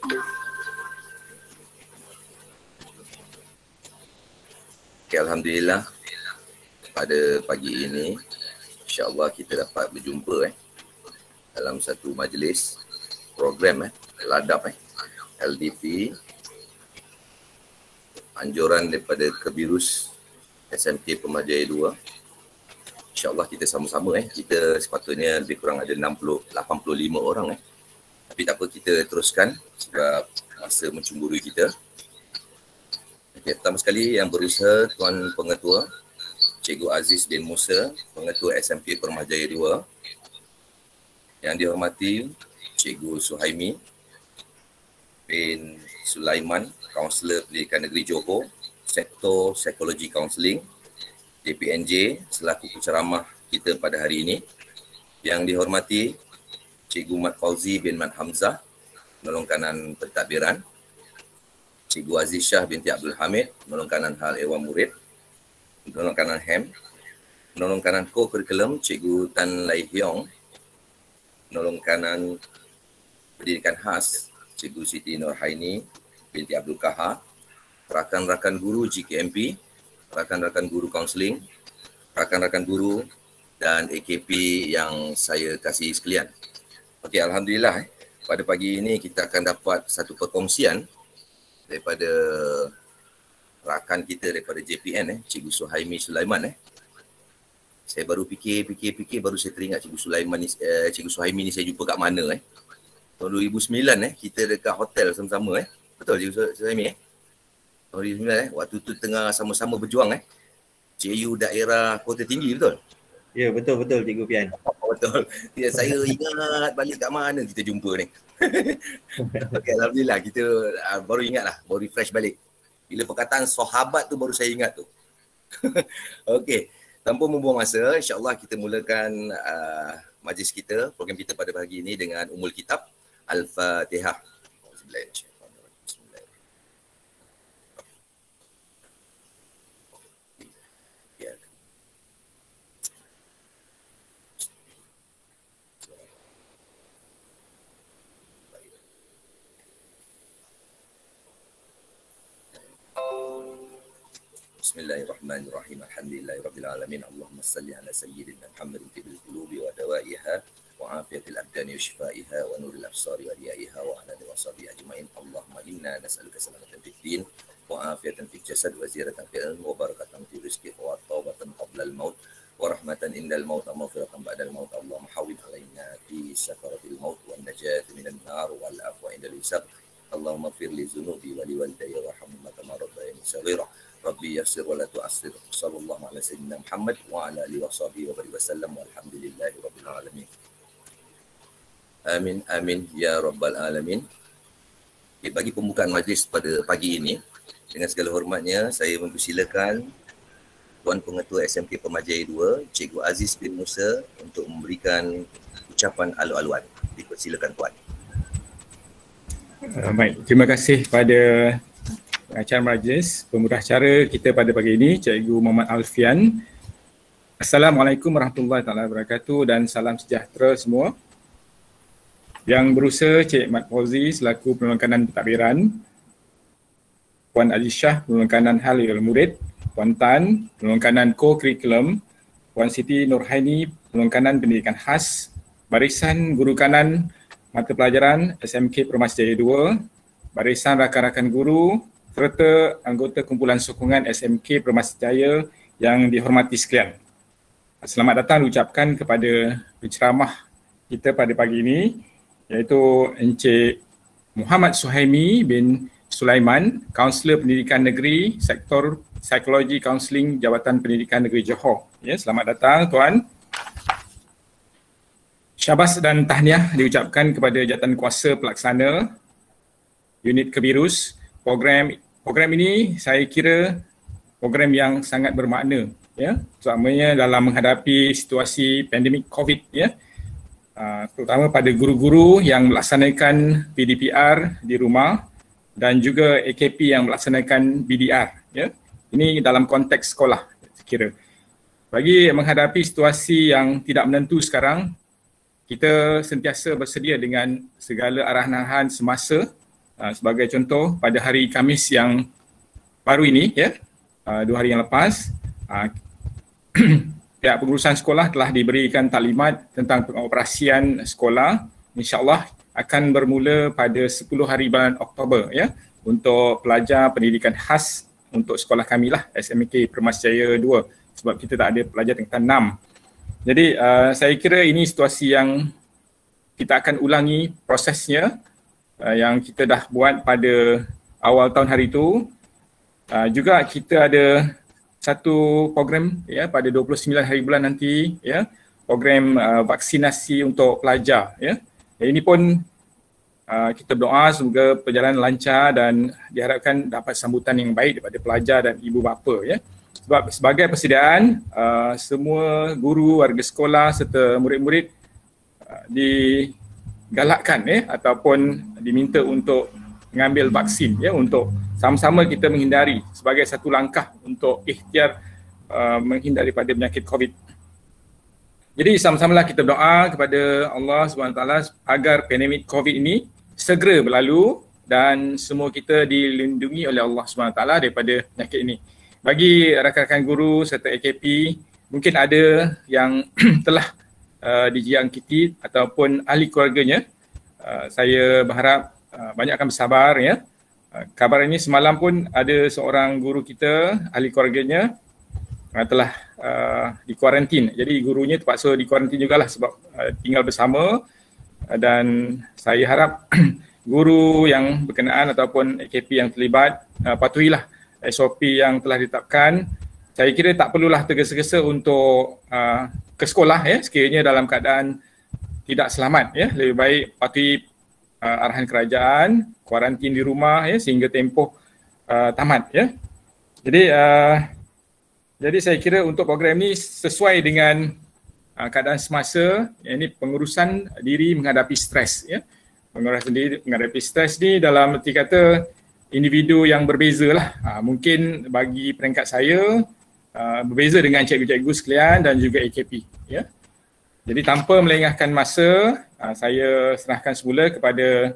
Okay, Alhamdulillah pada pagi ini insya-Allah kita dapat berjumpa dalam satu majlis program ladap LDP anjuran daripada Kebirus SMK Peramajaya 2. InsyaAllah kita sama-sama kita sepatutnya lebih kurang ada 85 orang tapi tak apa, kita teruskan sebab masa mencemburui kita. Okay, pertama sekali yang berusaha Tuan Pengetua Cikgu Aziz bin Musa, Pengetua SMK Peramajaya 2. Yang dihormati Cikgu Suhaimi bin Sulaiman, Kaunselor Pendidikan Negeri Johor, Sektor Psikologi Kaunseling, JPNJ selaku penceramah kita pada hari ini. Yang dihormati Cikgu Mat Fauzi bin Mat Hamzah, penolong kanan pentadbiran, Cikgu Aziz Shah binti Abdul Hamid, penolong kanan hal ehwal murid, penolong kanan HEM, penolong kanan co-curriculum Cikgu Tan Lai Hiong, penolong kanan pendidikan khas Cikgu Siti Nurhaini binti Abdul Kahar, rakan-rakan guru GKMP, rakan-rakan guru kaunseling, rakan-rakan guru dan AKP yang saya kasih sekalian. Okey, Alhamdulillah pada pagi ini kita akan dapat satu perkongsian daripada rakan kita daripada JPN Cikgu Suhaimi Sulaiman. Saya baru fikir baru saya teringat Cikgu Sulaiman ni, Cikgu Suhaimi ni saya jumpa kat mana tahun 2009 kita dekat hotel sama-sama Betul Cikgu Suhaimi tahun 2009 waktu tu tengah sama-sama berjuang JU daerah Kota Tinggi, betul? Ya, betul Cikgu Pian. Betul. Ya, saya ingat balik kat mana kita jumpa ni. Okey, Alhamdulillah kita baru ingat lah, baru refresh balik. Bila perkataan sahabat tu baru saya ingat tu. Okey, tanpa membuang masa, insya-Allah kita mulakan majlis kita, program kita pada pagi ini dengan Ummul Kitab Al-Fatihah. Bismillahirrahmanirrahim. Alhamdulillahirabbil alamin. Allahumma salli ala sayyidina Muhammadin tibil qulubi wa dawaiha wa afiyatil abdani wa shifaiha wa nuril absari wa riyaiha wa ala alihi wa sahbihi ajmain. Allahumma inna nas'aluka salamatan fid din wa afiyatan fil jasad wa ziyaratan fil ilm wa barakatan fil rizqi wa taubatan qabla al maut wa rahmatan indal maut wa maghfiratan ba'dal maut. Allahumma hawwin alaina fi sakaratil maut wa najat minan nar wal afwa indal hisab. Allahumma ighfir li dhunubi wa li walidayya warhamhuma kama rabbayani shaghira. Rabbi yassir wa la tu'assir. Sallallahu ala sayyidina Muhammad wa ala alihi wa sahbihi wa barik wasallam walhamdulillahi rabbil alamin. Amin amin ya rabbal alamin. Okay, bagi pembukaan majlis pada pagi ini, dengan segala hormatnya saya mempersilakan Tuan Pengetua SMK Peramajaya 2, Cikgu Aziz bin Musa untuk memberikan ucapan alu-aluan. Dipersilakan Tuan. Baik, terima kasih pada pengacara majlis, pemurah acara kita pada pagi ini, Cikgu Muhammad Alfian. Assalamualaikum warahmatullahi wabarakatuh dan salam sejahtera semua. Yang berusaha Cik Mat Fauzi selaku penolong kanan pentadbiran, Puan Aziz Shah penolong kanan hal ehwal murid, Puan Tan penolong kanan co-curriculum, Puan Siti Nurhaini penolong kanan pendidikan khas, barisan guru kanan mata pelajaran SMK Peramajaya 2, barisan rakan-rakan guru serta anggota kumpulan sokongan SMK Peramajaya yang dihormati sekalian. Selamat datang diucapkan kepada penceramah kita pada pagi ini, iaitu Encik Muhammad Suhaimi bin Sulaiman, Kaunselor Pendidikan Negeri, Sektor Psikologi Kaunseling Jabatan Pendidikan Negeri Johor. Ya, selamat datang Tuan. Syabas dan tahniah diucapkan kepada jawatan kuasa pelaksana unit Kebirus. Program ini saya kira program yang sangat bermakna, ya, terutamanya dalam menghadapi situasi pandemik COVID, ya, terutama pada guru-guru yang melaksanakan PDPR di rumah dan juga AKP yang melaksanakan BDR, ya. Ini dalam konteks sekolah, saya kira. Bagi menghadapi situasi yang tidak menentu sekarang, kita sentiasa bersedia dengan segala arahan-arahan semasa Sebagai contoh, pada hari Khamis yang baru ini, 2 hari yang lepas, pihak pengurusan sekolah telah diberikan taklimat tentang pengoperasian sekolah. InsyaAllah akan bermula pada 10 hari bulan Oktober untuk pelajar pendidikan khas untuk sekolah kami lah, SMK Permas Jaya 2, sebab kita tak ada pelajar tingkatan 6. Jadi saya kira ini situasi yang kita akan ulangi prosesnya yang kita dah buat pada awal tahun hari itu. Juga kita ada satu program pada 29 hari bulan nanti, program vaksinasi untuk pelajar. Ini pun kita berdoa semoga perjalanan lancar dan diharapkan dapat sambutan yang baik daripada pelajar dan ibu bapa. Sebab sebagai persediaan, semua guru, warga sekolah serta murid-murid digalakkan ataupun diminta untuk mengambil vaksin untuk sama-sama kita menghindari sebagai satu langkah untuk ikhtiar menghindari daripada penyakit COVID. Jadi sama-samalah kita berdoa kepada Allah SWT agar pandemik COVID ini segera berlalu dan semua kita dilindungi oleh Allah SWT daripada penyakit ini. Bagi rakan-rakan guru serta AKP, mungkin ada yang telah dijangkiti ataupun ahli keluarganya. Saya berharap banyakkan bersabar. Kabar ini semalam pun ada seorang guru kita, ahli keluarganya telah dikuarantin. Jadi gurunya terpaksa dikuarantin jugalah sebab tinggal bersama, dan saya harap guru yang berkenaan ataupun AKP yang terlibat patuhilah SOP yang telah ditetapkan. Saya kira tak perlulah tergesa-gesa untuk ke sekolah sekiranya dalam keadaan tidak selamat. Lebih baik patuhi arahan kerajaan, kuarantin di rumah sehingga tempoh tamat. Jadi saya kira untuk program ini sesuai dengan keadaan semasa, ini pengurusan diri menghadapi stres. Pengurusan diri menghadapi stres ni dalam erti kata individu yang berbeza lah. Mungkin bagi peringkat saya berbeza dengan cikgu-cikgu sekalian dan juga AKP. Jadi tanpa melengahkan masa, saya serahkan semula kepada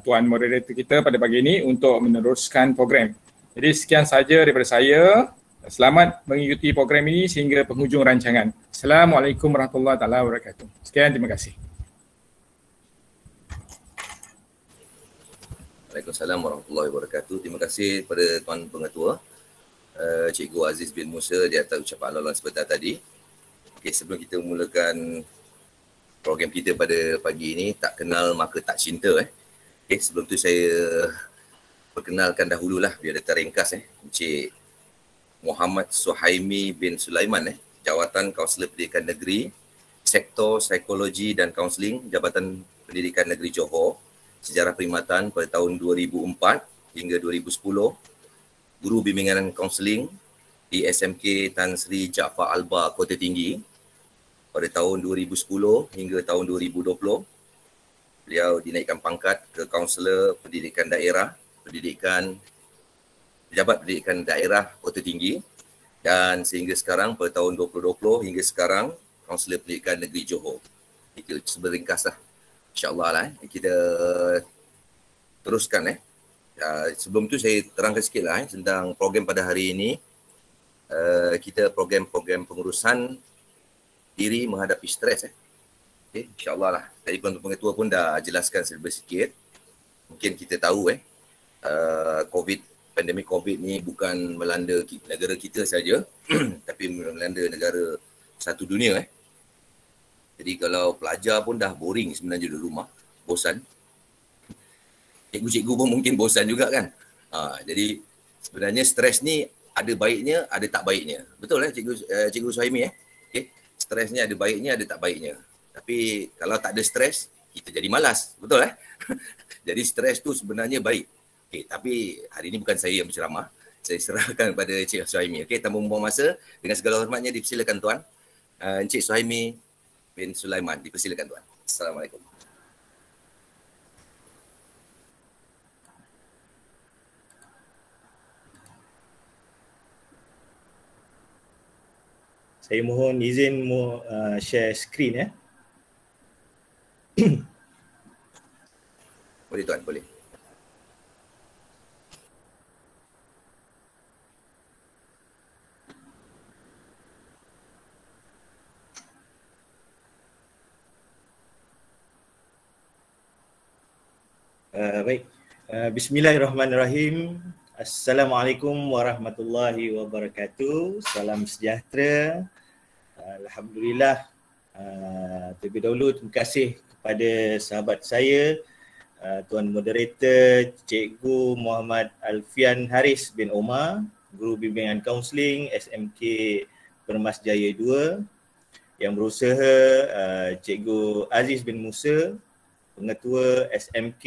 Tuan Moderator kita pada pagi ini untuk meneruskan program. Jadi sekian saja daripada saya. Selamat mengikuti program ini sehingga penghujung rancangan. Assalamualaikum warahmatullahi wabarakatuh. Sekian, terima kasih. Waalaikumsalam warahmatullahi wabarakatuh. Terima kasih kepada Tuan Pengetua, Cikgu Aziz bin Musa di atas ucapan alalan sebentar tadi. Okay, sebelum kita memulakan program kita pada pagi ini, tak kenal maka tak cinta. Okay, sebelum tu saya perkenalkan dahululah biar dia terringkas. Encik Muhammad Suhaimi bin Sulaiman, Jawatan Kaunselor Pendidikan Negeri, Sektor Psikologi dan Kaunseling, Jabatan Pendidikan Negeri Johor, sejarah perkhidmatan pada tahun 2004 hingga 2010, Guru Bimbingan Kaunseling di SMK Tan Sri Jaafar Albar Kota Tinggi pada tahun 2010 hingga tahun 2020. Beliau dinaikkan pangkat ke Kaunselor Pendidikan Daerah, Pejabat Pendidikan Daerah Kota Tinggi, dan sehingga sekarang pada tahun 2020 hingga sekarang Kaunselor Pendidikan Negeri Johor. Itu seberingkas lah. InsyaAllah lah kita teruskan. Sebelum tu saya terangkan sikit lah tentang program pada hari ini. Kita program-program pengurusan diri menghadapi stres. Okay, InsyaAllah lah. Tadi Pengetua pun dah jelaskan sedikit. Mungkin kita tahu pandemik COVID ni bukan melanda negara kita saja tapi melanda negara satu dunia. Jadi kalau pelajar pun dah boring sebenarnya di rumah, bosan. Cikgu-cikgu pun mungkin bosan juga kan. Jadi sebenarnya stres ni ada baiknya, ada tak baiknya. Betul Cikgu Suhaimi Okay. Stres ni ada baiknya, ada tak baiknya. Tapi kalau tak ada stres, kita jadi malas. Betul Jadi stres tu sebenarnya baik. Okay, tapi hari ini bukan saya yang berceramah. Saya serahkan kepada Encik Suhaimi. Okay, tanpa membuang masa, dengan segala hormatnya dipersilakan Tuan. Encik Suhaimi bin Sulaiman, dipersilakan Tuan. Assalamualaikum. Saya mohon izin share screen Boleh Tuan, boleh. Baik. Bismillahirrahmanirrahim. Assalamualaikum warahmatullahi wabarakatuh. Salam sejahtera. Alhamdulillah. Terlebih dahulu terima kasih kepada sahabat saya, Tuan Moderator Cikgu Muhammad Alfian Haris bin Omar, Guru Bimbingan Kaunseling SMK Permas Jaya 2, yang berusaha Cikgu Aziz bin Musa, Pengetua SMK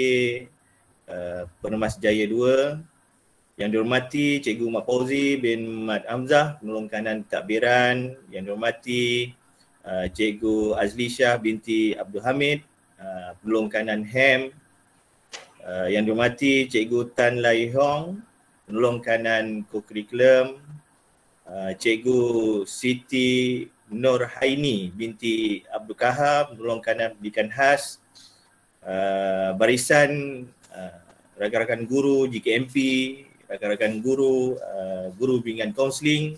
Permas Jaya 2, yang dihormati Cikgu Mat Fauzi bin Mat Hamzah, Penolong Kanan Pentadbiran, yang dihormati Cikgu Azlisha binti Abdul Hamid, Penolong Kanan HEM, yang dihormati Cikgu Tan Lai Hong, Penolong Kanan Co-Curriculum, Cikgu Siti Nur Haini binti Abdul Kahar, Penolong Kanan Pendidikan Khas, barisan rakan-rakan guru JKMP, rakan-rakan guru, guru bimbingan kaunseling,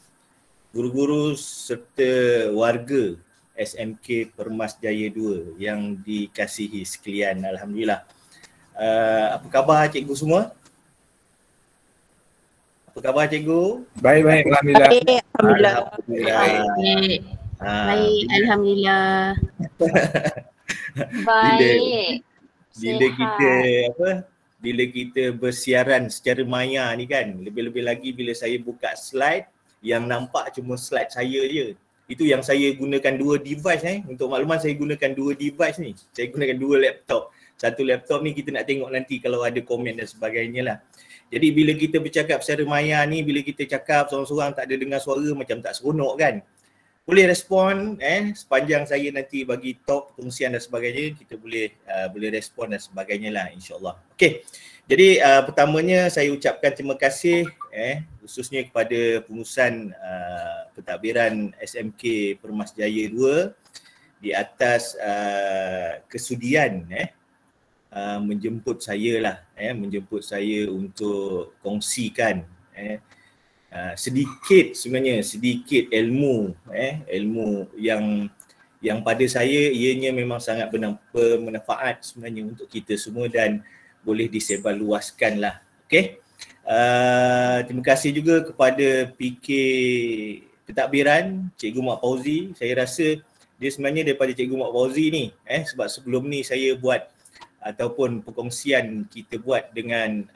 guru-guru serta warga SMK Permas Jaya 2 yang dikasihi sekalian. Alhamdulillah. Apa khabar cikgu semua? Apa khabar cikgu? Baik, alhamdulillah. Baik, alhamdulillah. Alhamdulillah. Baik, alhamdulillah. Baik. Bila kita bersiaran secara maya ni kan, lebih-lebih lagi bila saya buka slide yang nampak cuma slide saya je. Itu yang saya gunakan dua device untuk makluman, saya gunakan dua device ni. Saya gunakan dua laptop. Satu laptop ni kita nak tengok nanti kalau ada komen dan sebagainya lah. Jadi bila kita bercakap secara maya ni, bila kita cakap seorang-seorang tak ada dengar suara macam tak seronok kan. Boleh respon sepanjang saya nanti bagi talk, perkongsian dan sebagainya, kita boleh respon dan sebagainya lah, insyaAllah. Okey, jadi pertamanya saya ucapkan terima kasih khususnya kepada pengurusan pentadbiran SMK Permas Jaya 2 di atas kesudian menjemput saya untuk kongsikan sedikit ilmu yang pada saya ianya memang sangat bermanfaat sebenarnya untuk kita semua dan boleh disebarluaskan lah. Okey. Terima kasih juga kepada PK Pentadbiran Cikgu Mat Fauzi. Saya rasa dia sebenarnya daripada Cikgu Mat Fauzi ni sebab sebelum ni saya buat ataupun perkongsian kita buat dengan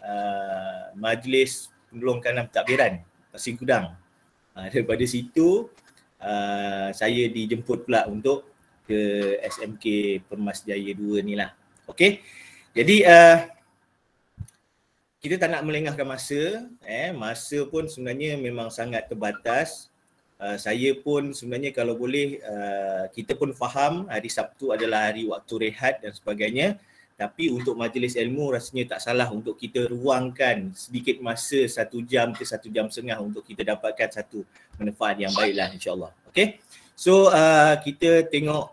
Majlis Penolong Kanan Pentadbiran Pasir Gudang. Daripada situ saya dijemput pula untuk ke SMK Permas Jaya 2 ni lah. Okey. Jadi kita tak nak melengahkan masa. Masa pun sebenarnya memang sangat terbatas. Saya pun sebenarnya kalau boleh kita pun faham hari Sabtu adalah hari waktu rehat dan sebagainya. Tapi untuk majlis ilmu rasanya tak salah untuk kita ruangkan sedikit masa 1 jam ke 1 jam setengah untuk kita dapatkan satu manfaat yang baiklah, insyaAllah. Okay. So kita tengok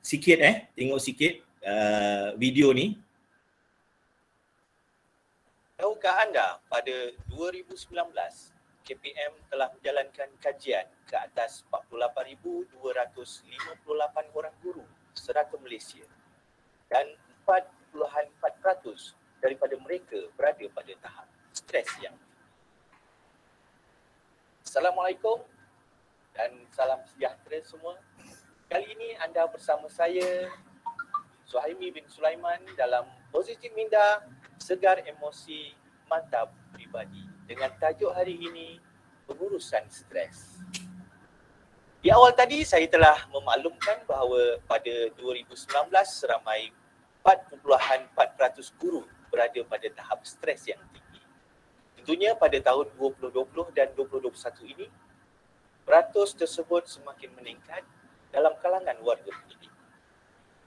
sikit video ni. Tahukah anda pada 2019 KPM telah menjalankan kajian ke atas 48,258 orang guru serata Malaysia dan 4.4% daripada mereka berada pada tahap stres yang Assalamualaikum dan salam sejahtera semua. Kali ini anda bersama saya Suhaimi bin Sulaiman dalam Positif Minda Segar Emosi Mantap Pribadi dengan tajuk hari ini pengurusan stres. Di awal tadi saya telah memaklumkan bahawa pada 2019 seramai 4.4% guru berada pada tahap stres yang tinggi. Tentunya pada tahun 2020 dan 2021 ini, peratus tersebut semakin meningkat dalam kalangan warga pendidik.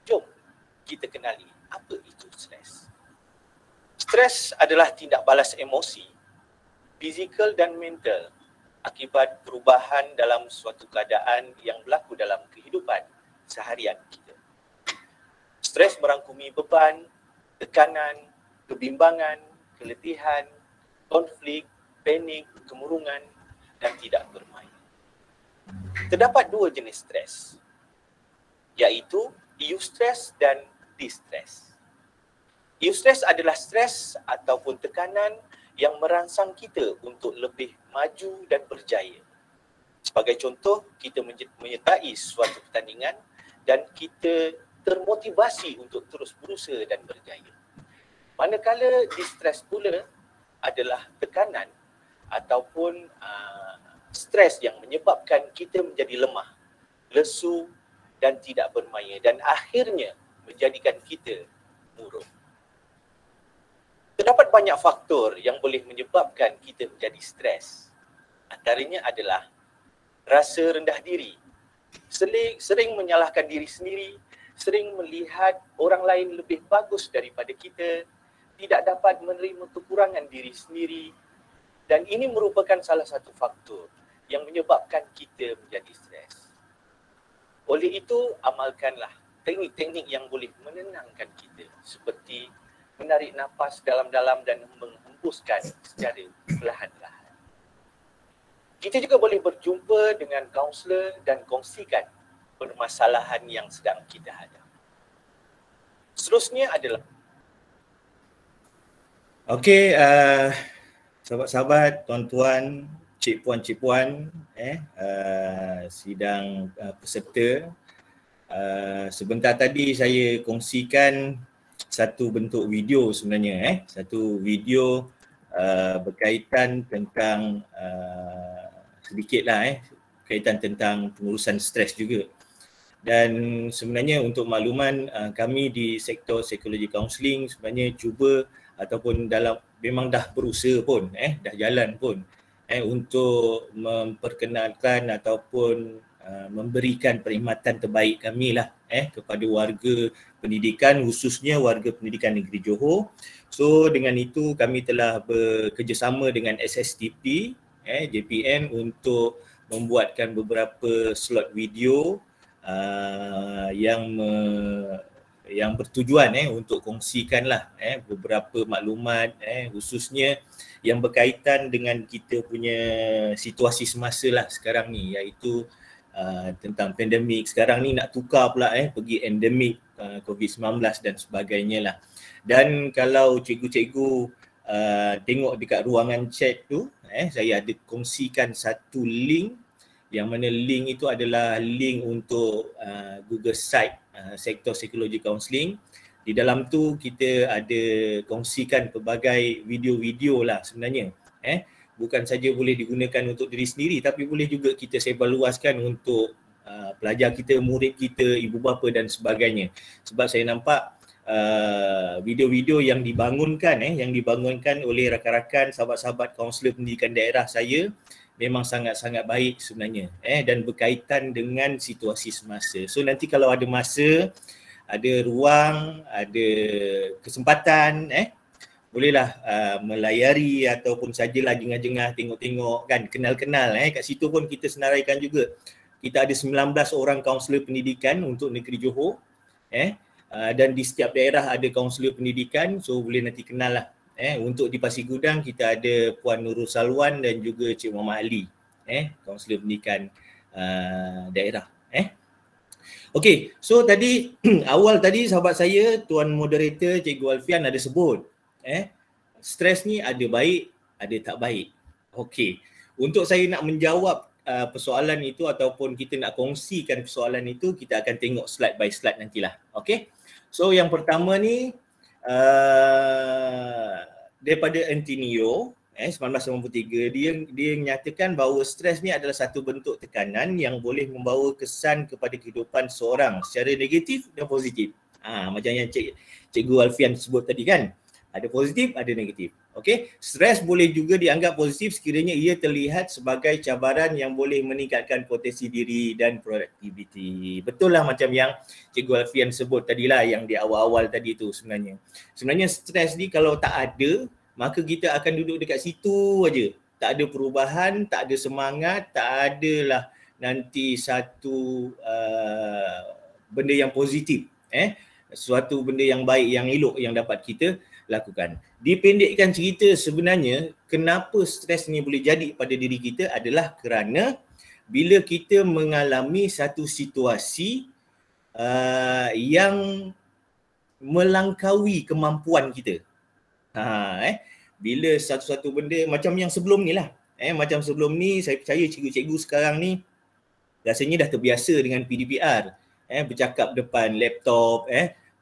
Jom kita kenali apa itu stres. Stres adalah tindak balas emosi, fizikal dan mental akibat perubahan dalam suatu keadaan yang berlaku dalam kehidupan seharian kita. Stres merangkumi beban, tekanan, kebimbangan, keletihan, konflik, panik, kemurungan dan tidak bermain. Terdapat 2 jenis stres, iaitu eustress dan distress. Eustress adalah stres ataupun tekanan yang merangsang kita untuk lebih maju dan berjaya. Sebagai contoh, kita menyertai suatu pertandingan dan kita termotivasi untuk terus berusaha dan berjaya. Manakala distres pula adalah tekanan ataupun stres yang menyebabkan kita menjadi lemah, lesu dan tidak bermaya dan akhirnya menjadikan kita murung. Terdapat banyak faktor yang boleh menyebabkan kita menjadi stres. Antaranya adalah rasa rendah diri, sering menyalahkan diri sendiri, sering melihat orang lain lebih bagus daripada kita, tidak dapat menerima kekurangan diri sendiri, dan ini merupakan salah satu faktor yang menyebabkan kita menjadi stres. Oleh itu, amalkanlah teknik-teknik yang boleh menenangkan kita seperti menarik nafas dalam-dalam dan menghembuskan secara perlahan-lahan. Kita juga boleh berjumpa dengan kaunselor dan kongsikan permasalahan yang sedang kita hadapi. Seterusnya adalah Okey, sahabat-sahabat, tuan-tuan, cik puan, sidang peserta. Sebentar tadi saya kongsikan satu bentuk video sebenarnya, satu video berkaitan tentang sedikitlah berkaitan tentang pengurusan stres juga. Dan sebenarnya untuk makluman, kami di sektor psikologi kaunseling sebenarnya cuba ataupun memang dah berusaha pun, dah jalan pun untuk memperkenalkan ataupun memberikan perkhidmatan terbaik kami lah kepada warga pendidikan, khususnya warga pendidikan negeri Johor. So dengan itu kami telah bekerjasama dengan SSTP, JPN untuk membuatkan beberapa slot video yang bertujuan untuk kongsikanlah beberapa maklumat khususnya yang berkaitan dengan kita punya situasi semasa lah sekarang ni, iaitu tentang pandemik. Sekarang ni nak tukar pula pergi endemik COVID-19 dan sebagainya lah. Dan kalau cikgu-cikgu tengok dekat ruangan chat tu, saya ada kongsikan satu link, yang mana link itu adalah link untuk Google Site sektor psikologi kaunseling. Di dalam tu kita ada kongsikan pelbagai video-video lah sebenarnya. Bukan saja boleh digunakan untuk diri sendiri, tapi boleh juga kita sebarluaskan untuk pelajar kita, murid kita, ibu bapa dan sebagainya. Sebab saya nampak video-video yang dibangunkan oleh rakan-rakan sahabat-sahabat kaunselor pendidikan daerah saya memang sangat-sangat baik sebenarnya dan berkaitan dengan situasi semasa. So nanti kalau ada masa, ada ruang, ada kesempatan, bolehlah melayari ataupun sajalah jengah-jengah tengok-tengok kan, kenal-kenal. Kat situ pun kita senaraikan juga. Kita ada 19 orang kaunselor pendidikan untuk negeri Johor, dan di setiap daerah ada kaunselor pendidikan, so boleh nanti kenal lah. Untuk di Pasir Gudang kita ada Puan Nurul Salwan dan juga Cik Muhammad Ali, kaunselor pendidikan daerah. Okey, so tadi awal tadi sahabat saya, Tuan Moderator Cikgu Alfian ada sebut stres ni ada baik, ada tak baik. Okey, untuk saya nak menjawab persoalan itu ataupun kita nak kongsikan persoalan itu, kita akan tengok slide by slide nantilah. Okey, so yang pertama ni daripada Antonio 1993, dia menyatakan bahawa stres ni adalah satu bentuk tekanan yang boleh membawa kesan kepada kehidupan seorang secara negatif dan positif. Macam yang Cikgu Alfian sebut tadi kan, ada positif, ada negatif. Okey, stres boleh juga dianggap positif sekiranya ia terlihat sebagai cabaran yang boleh meningkatkan potensi diri dan produktiviti. Betul lah macam yang Cikgu Alfian sebut tadilah, yang di awal-awal tadi tu sebenarnya. Sebenarnya stres ni kalau tak ada, maka kita akan duduk dekat situ aja. Tak ada perubahan, tak ada semangat, tak adalah nanti satu benda yang positif, suatu benda yang baik, yang elok yang dapat kita lakukan. Dipendekkan cerita, sebenarnya kenapa stres ni boleh jadi pada diri kita adalah kerana bila kita mengalami satu situasi yang melangkaui kemampuan kita. Bila satu-satu benda macam yang sebelum ni lah. Macam sebelum ni saya percaya cikgu-cikgu sekarang ni rasanya dah terbiasa dengan PDPR. Bercakap depan laptop,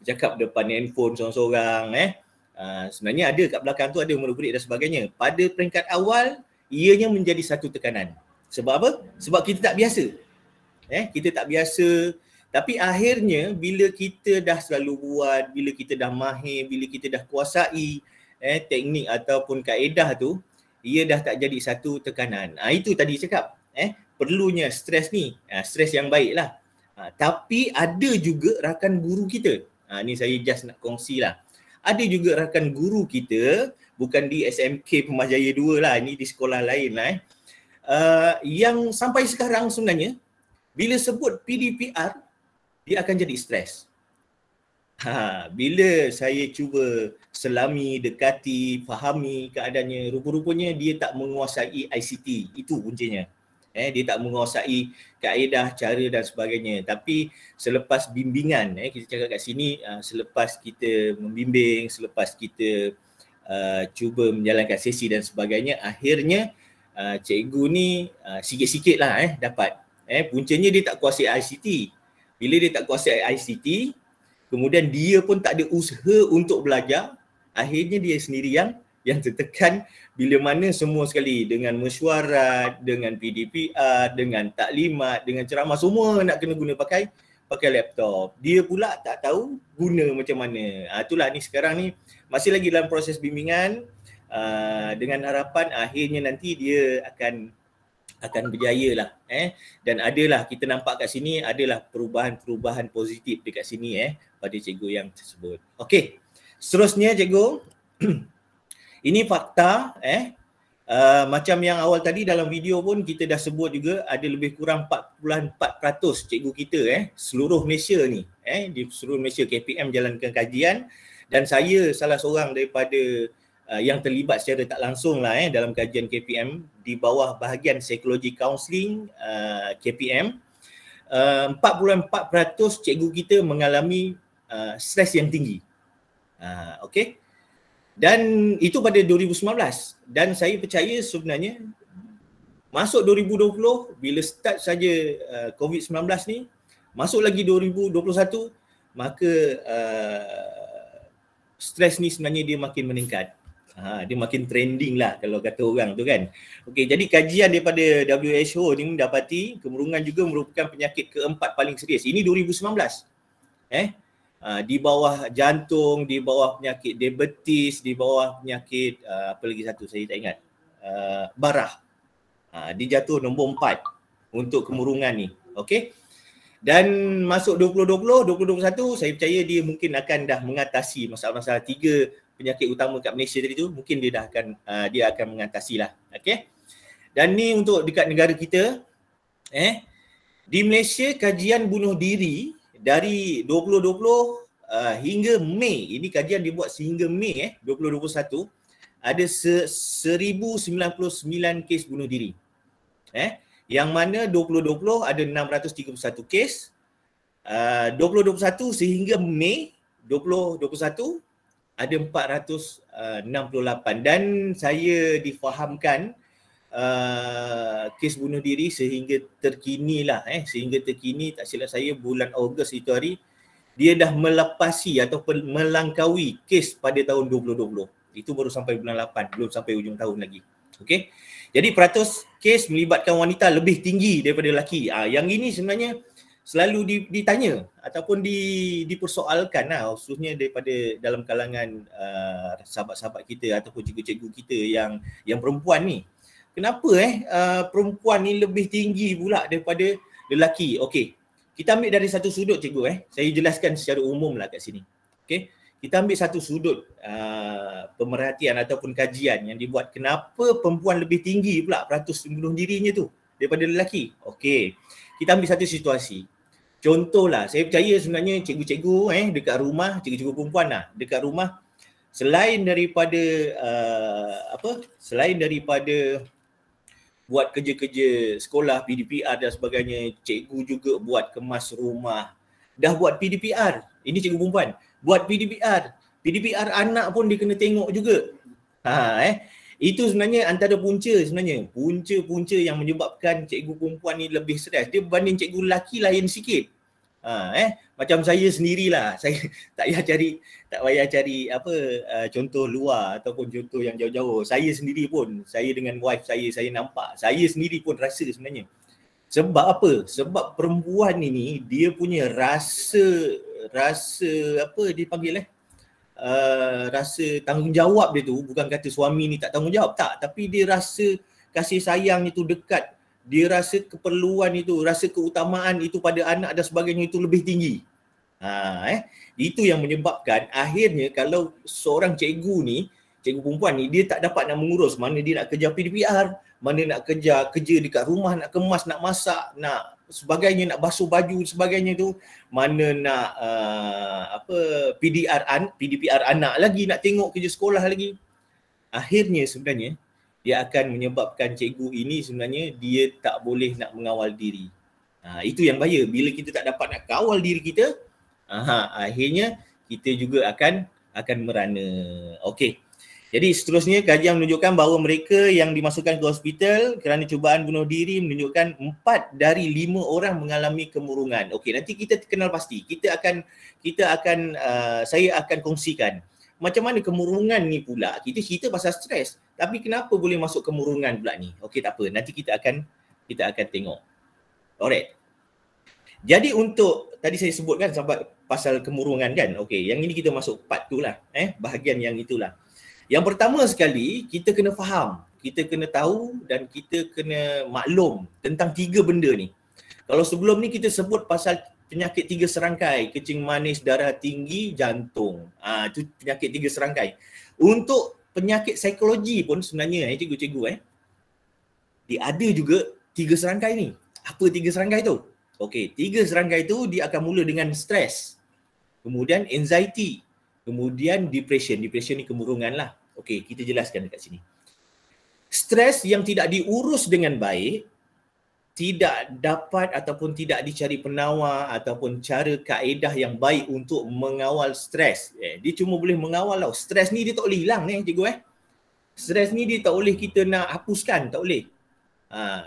bercakap depan handphone seorang-seorang. Sebenarnya ada kat belakang tu ada murid-murid dan sebagainya. Pada peringkat awal, ianya menjadi satu tekanan. Sebab apa? Sebab kita tak biasa. Kita tak biasa. Tapi akhirnya bila kita dah selalu buat, bila kita dah mahir, bila kita dah kuasai teknik ataupun kaedah tu, ia dah tak jadi satu tekanan. Itu tadi cakap. Perlunya stres ni, stres yang baik lah. Tapi ada juga rakan guru kita. Ni saya just nak kongsi lah. Ada juga rakan guru kita, bukan di SMK Pemasjaya 2 lah, ni di sekolah lain lah. Yang sampai sekarang sebenarnya, bila sebut PDPR, dia akan jadi stres. Bila saya cuba selami, dekati, fahami keadaannya, rupa-rupanya dia tak menguasai ICT. Itu kuncinya. Dia tak menguasai kaedah, cara dan sebagainya. Tapi selepas bimbingan, kita cakap kat sini, selepas kita membimbing, selepas kita cuba menjalankan sesi dan sebagainya, akhirnya cikgu ni sikit-sikit lah dapat. Puncanya dia tak kuasai ICT. Bila dia tak kuasai ICT, kemudian dia pun tak ada usaha untuk belajar, akhirnya dia sendiri yang tertekan bila mana semua sekali dengan mesyuarat, dengan PDPR, dengan taklimat, dengan ceramah, semua nak kena guna pakai laptop. Dia pula tak tahu guna macam mana. Itulah ni sekarang ni masih lagi dalam proses bimbingan, dengan harapan akhirnya nanti dia akan berjaya lah. Dan adalah kita nampak kat sini adalah perubahan-perubahan positif dekat sini pada cikgu yang tersebut. Okey. Seterusnya cikgu, ini fakta macam yang awal tadi dalam video pun kita dah sebut juga, ada lebih kurang 4.4% cikgu kita seluruh Malaysia ni, di seluruh Malaysia KPM jalankan kajian, dan saya salah seorang daripada yang terlibat secara tak langsung lah dalam kajian KPM di bawah bahagian psikologi kaunseling KPM. 4.4% cikgu kita mengalami stres yang tinggi. Okey. Dan itu pada 2019, dan saya percaya sebenarnya masuk 2020 bila start saja COVID-19 ni, masuk lagi 2021, maka stres ni sebenarnya dia makin meningkat. Dia makin trending lah kalau kata orang tu kan. Okey, jadi kajian daripada WHO ni mendapati kemurungan juga merupakan penyakit keempat paling serius. Ini 2019. Di bawah jantung, di bawah penyakit diabetes, di bawah penyakit apa lagi satu saya tak ingat, barah. Dia jatuh nombor 4 untuk kemurungan ni. Okey. Dan masuk 2020, 2021 saya percaya dia mungkin akan dah mengatasi masalah-masalah 3 penyakit utama kat Malaysia tadi tu, mungkin dia akan mengatasi lah. Okey. Dan ni untuk dekat negara kita. Di Malaysia kajian bunuh diri dari 2020 hingga Mei, ini kajian dibuat sehingga Mei 2021, ada 1099 kes bunuh diri. Yang mana 2020 ada 631 kes, 2021 sehingga Mei 2021 ada 468, dan saya difahamkan kes bunuh diri sehingga terkini lah, sehingga terkini tak silap saya bulan Ogos itu hari, dia dah melepasi ataupun melangkaui kes pada tahun 2020. Itu baru sampai bulan 8, belum sampai hujung tahun lagi. Okey. Jadi peratus kes melibatkan wanita lebih tinggi daripada lelaki. Yang ini sebenarnya selalu ditanya ataupun dipersoalkan lah, khususnya daripada dalam kalangan sahabat-sahabat kita ataupun cikgu-cikgu kita yang perempuan ni. Kenapa perempuan ni lebih tinggi pula daripada lelaki? Okey. Kita ambil dari satu sudut cikgu Saya jelaskan secara umum lah kat sini. Okey. Kita ambil satu sudut pemerhatian ataupun kajian yang dibuat, kenapa perempuan lebih tinggi pula peratus bunuh dirinya tu daripada lelaki. Okey. Kita ambil satu situasi. Contohlah, saya percaya sebenarnya cikgu-cikgu dekat rumah, cikgu-cikgu perempuan lah dekat rumah, selain daripada buat kerja-kerja sekolah, PDPR dan sebagainya, cikgu juga buat kemas rumah. Dah buat PDPR, Ini cikgu perempuan. Buat PDPR. PDPR anak pun dia kena tengok juga. Itu sebenarnya antara punca sebenarnya. Punca-punca yang menyebabkan cikgu perempuan ni lebih stres. Dia berbanding cikgu lelaki lain sikit. Macam saya sendirilah. Saya tak payah cari contoh luar ataupun contoh yang jauh-jauh. Saya sendiri pun, saya dengan wife saya nampak. Saya sendiri pun rasa sebenarnya. Sebab apa? Sebab perempuan ini dia punya rasa apa dia panggil rasa tanggungjawab dia tu, bukan kata suami ni tak tanggungjawab, tak, tapi dia rasa kasih sayang itu dekat, dia rasa keperluan itu, rasa keutamaan itu pada anak dan sebagainya itu lebih tinggi. Itu yang menyebabkan akhirnya kalau seorang cikgu perempuan ni dia tak dapat nak mengurus, mana dia nak kerja PDPR, mana nak kerja dekat rumah, nak kemas, nak masak, nak sebagainya, nak basuh baju sebagainya tu, mana nak PDPR anak lagi, nak tengok kerja sekolah lagi. Akhirnya sebenarnya dia akan menyebabkan cikgu ini sebenarnya dia tak boleh nak mengawal diri. Itu yang bahaya. Bila kita tak dapat nak kawal diri kita, akhirnya kita juga akan merana. Okey. Jadi seterusnya kajian menunjukkan bahawa mereka yang dimasukkan ke hospital kerana cubaan bunuh diri menunjukkan 4 dari 5 orang mengalami kemurungan. Okey, nanti kita kenal pasti. Saya akan kongsikan macam mana kemurungan ni pula. Kita cerita pasal stres, tapi kenapa boleh masuk kemurungan pula ni? Okey, tak apa. Nanti kita akan tengok. Alright. Jadi untuk tadi saya sebutkan sampai pasal kemurungan kan. Okey, yang ini kita masuk part tu lah, bahagian yang itulah. Yang pertama sekali, kita kena faham, kita kena tahu dan kita kena maklum tentang 3 benda ni. Kalau sebelum ni kita sebut pasal penyakit 3 serangkai, kencing manis, darah tinggi, jantung. Itu penyakit 3 serangkai. Untuk penyakit psikologi pun sebenarnya cikgu-cikgu dia ada juga 3 serangkai ni. Apa 3 serangkai tu? Okey, 3 serangkai tu dia akan mula dengan stres. Kemudian anxiety. Kemudian depression. Depression ni kemurungan lah. Okey, kita jelaskan dekat sini. Stres yang tidak diurus dengan baik, tidak dapat ataupun tidak dicari penawar ataupun cara kaedah yang baik untuk mengawal stres. Dia cuma boleh mengawal tau. Stres ni dia tak boleh hilang cikgu. Stres ni dia tak boleh kita nak hapuskan, tak boleh.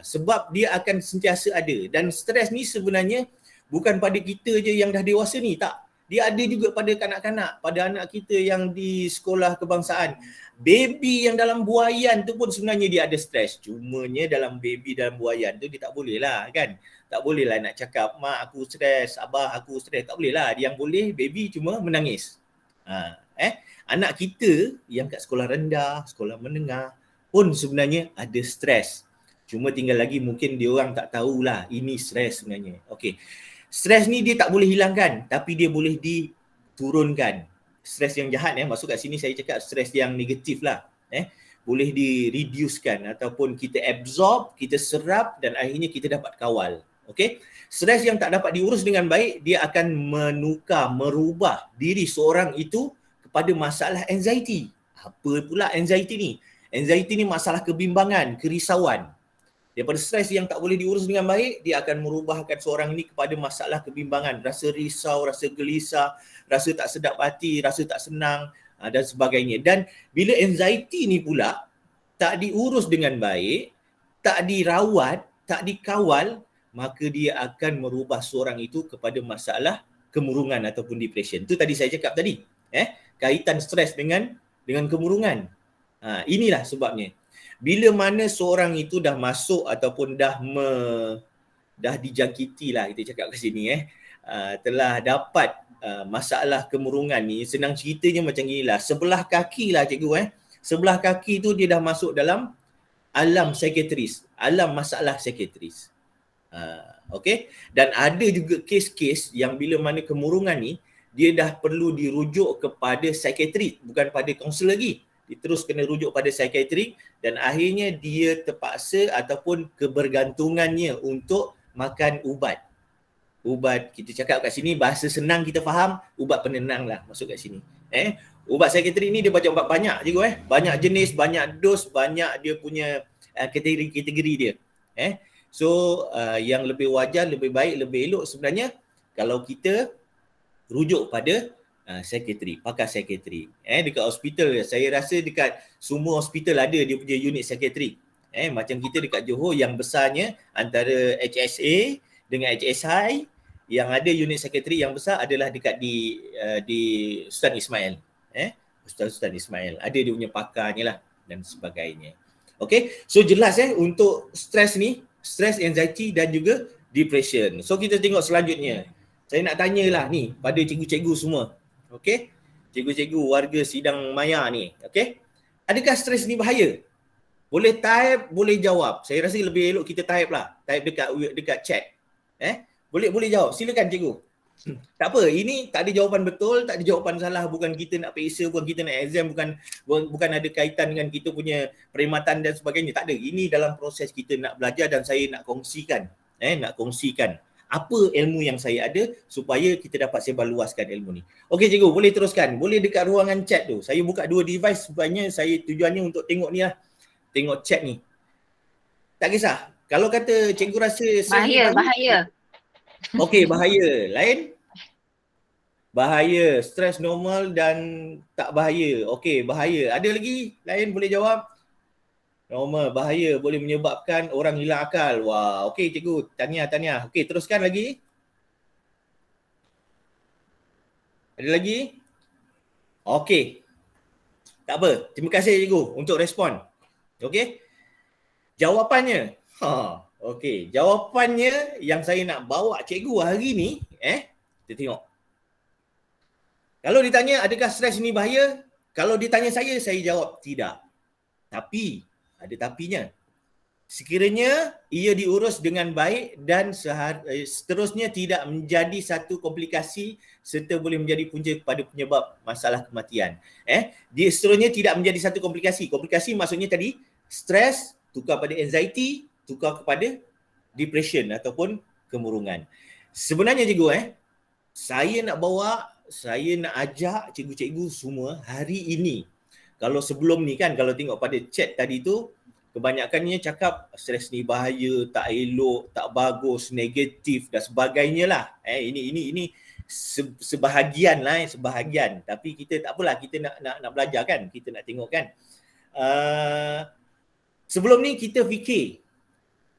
Sebab dia akan sentiasa ada. Dan stres ni sebenarnya bukan pada kita je yang dah dewasa ni, tak. Dia ada juga pada kanak-kanak, pada anak kita yang di sekolah kebangsaan. Baby yang dalam buaian tu pun sebenarnya dia ada stres. Cumanya dalam baby dalam buaian tu dia tak boleh lah kan. Tak boleh lah nak cakap, mak aku stres, abah aku stres. Tak boleh lah. Yang boleh baby cuma menangis. Anak kita yang kat sekolah rendah, sekolah menengah pun sebenarnya ada stres. Cuma tinggal lagi mungkin dia orang tak tahulah ini stres sebenarnya. Okey. Stres ni dia tak boleh hilangkan, tapi dia boleh diturunkan. Stres yang jahat masuk kat sini saya cakap stres yang negatif lah. Boleh di-reducekan ataupun kita absorb, kita serap dan akhirnya kita dapat kawal. Okey. Stres yang tak dapat diurus dengan baik, dia akan merubah diri seorang itu kepada masalah anxiety. Apa pula anxiety ni? Anxiety ni masalah kebimbangan, kerisauan. Daripada stres yang tak boleh diurus dengan baik, dia akan merubahkan seorang ini kepada masalah kebimbangan, rasa risau, rasa gelisah, rasa tak sedap hati, rasa tak senang dan sebagainya. Dan bila anxiety ni pula tak diurus dengan baik, tak dirawat, tak dikawal, maka dia akan merubah seorang itu kepada masalah kemurungan ataupun depression. Itu tadi saya cakap tadi, kaitan stres dengan kemurungan. Inilah sebabnya. Bila mana seorang itu dah masuk ataupun dah dijangkiti lah, kita cakap kat sini telah dapat masalah kemurungan ni, senang ceritanya macam inilah. Sebelah kaki lah cikgu sebelah kaki tu dia dah masuk dalam alam psikiatris, alam masalah psikiatris. Okey, dan ada juga kes-kes yang bila mana kemurungan ni dia dah perlu dirujuk kepada psikiatri, bukan pada kaunselor lagi. Dia terus kena rujuk pada psikiatri dan akhirnya dia terpaksa ataupun kebergantungannya untuk makan ubat. Ubat, kita cakap kat sini bahasa senang kita faham, ubat penenang lah masuk kat sini. Ubat psikiatri ni dia baca ubat banyak cikgu banyak jenis, banyak dos, banyak dia punya kategori dia. So yang lebih wajar, lebih baik, lebih elok sebenarnya kalau kita rujuk pada psikiatri, pakar psikiatri. Dekat hospital, saya rasa dekat semua hospital ada dia punya unit psikiatri. Macam kita dekat Johor yang besarnya antara HSA dengan HSI, yang ada unit psikiatri yang besar adalah dekat di Sultan Ismail. Sultan Ismail. Ada dia punya pakarnya lah dan sebagainya. Okay, so jelas untuk stres ni, stress, anxiety dan juga depression. So kita tengok selanjutnya. Saya nak tanyalah ni pada cikgu-cikgu semua. Okay, cikgu-cikgu warga Sidang Maya ni. Okay, adakah stres ni bahaya? Boleh type, boleh jawab. Saya rasa lebih elok kita type lah. Type dekat chat. Boleh jawab. Silakan cikgu. Tak apa, ini tak ada jawapan betul, tak ada jawapan salah, bukan kita nak periksa, bukan kita nak exam, bukan ada kaitan dengan kita punya perkhidmatan dan sebagainya. Tak ada. Ini dalam proses kita nak belajar dan saya nak kongsikan, apa ilmu yang saya ada supaya kita dapat sebarluaskan ilmu ni. Okey cikgu, boleh teruskan. Boleh dekat ruangan chat tu. Saya buka 2 device supaya saya tujuannya untuk tengok ni lah. Tengok chat ni. Tak kisah. Kalau kata cikgu rasa Bahaya. Okey, bahaya. Lain? Bahaya, stres normal dan tak bahaya. Okey, bahaya. Ada lagi? Lain boleh jawab? Normal, bahaya, boleh menyebabkan orang hilang akal. Wah, okey cikgu. Tahniah. Okey, teruskan lagi. Ada lagi? Okey. Tak apa. Terima kasih cikgu untuk respon. Okey. Jawapannya. Okey, jawapannya yang saya nak bawa cikgu hari ni, kita tengok. Kalau ditanya adakah stres ini bahaya? Kalau ditanya saya jawab tidak. Tapi, ada tapinya. Sekiranya ia diurus dengan baik dan seterusnya tidak menjadi satu komplikasi serta boleh menjadi punca kepada penyebab masalah kematian. Dia seterusnya tidak menjadi satu komplikasi. Komplikasi maksudnya tadi, stres, tukar pada anxiety, tukar kepada depression ataupun kemurungan. Sebenarnya cikgu, saya nak ajak cikgu-cikgu semua hari ini. Kalau sebelum ni kan, kalau tengok pada chat tadi tu, kebanyakannya cakap stres ni bahaya, tak elok, tak bagus, negatif dan sebagainya lah. Ini sebahagian lah, sebahagian. Tapi kita tak apalah, kita nak belajar kan, kita nak tengok kan. Sebelum ni kita fikir,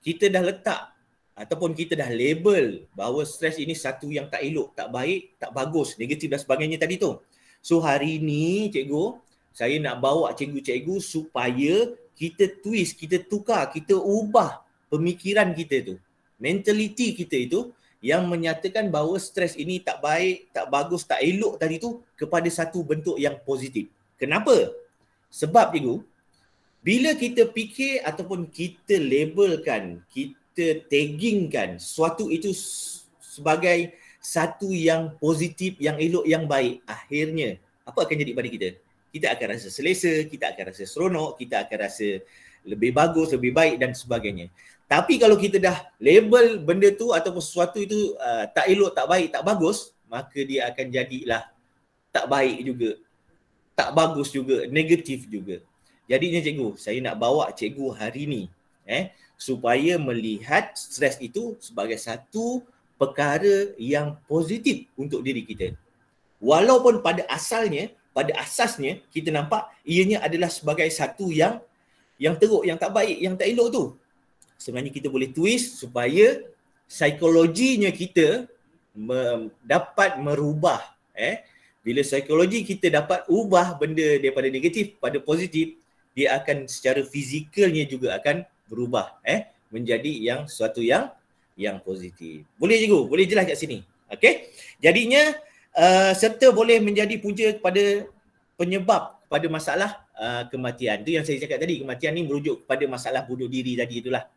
kita dah letak ataupun kita dah label bahawa stres ini satu yang tak elok, tak baik, tak bagus, negatif dan sebagainya tadi tu. So hari ni cikgu, saya nak bawa cikgu-cikgu supaya kita twist, kita tukar, kita ubah pemikiran kita tu. Mentality kita itu yang menyatakan bahawa stres ini tak baik, tak bagus, tak elok tadi tu kepada satu bentuk yang positif. Kenapa? Sebab cikgu, bila kita fikir ataupun kita labelkan, kita taggingkan sesuatu itu sebagai satu yang positif, yang elok, yang baik, akhirnya apa akan jadi pada kita? Kita akan rasa selesa, kita akan rasa seronok, kita akan rasa lebih bagus, lebih baik dan sebagainya. Tapi kalau kita dah label benda tu ataupun sesuatu itu tak elok, tak baik, tak bagus, maka dia akan jadilah tak baik juga, tak bagus juga, negatif juga. Jadinya cikgu, saya nak bawa cikgu hari ni supaya melihat stres itu sebagai satu perkara yang positif untuk diri kita. Walaupun pada asasnya kita nampak ianya adalah sebagai satu yang teruk, yang tak baik, yang tak elok tu. Sebenarnya kita boleh twist supaya psikologinya kita dapat merubah. Bila psikologi kita dapat ubah benda daripada negatif pada positif, dia akan secara fizikalnya juga akan berubah menjadi sesuatu yang positif. Boleh cikgu? Boleh jelas kat sini? Okey. Jadinya serta boleh menjadi punca kepada penyebab kepada masalah kematian. Itu yang saya cakap tadi, kematian ni merujuk kepada masalah bunuh diri tadi itulah.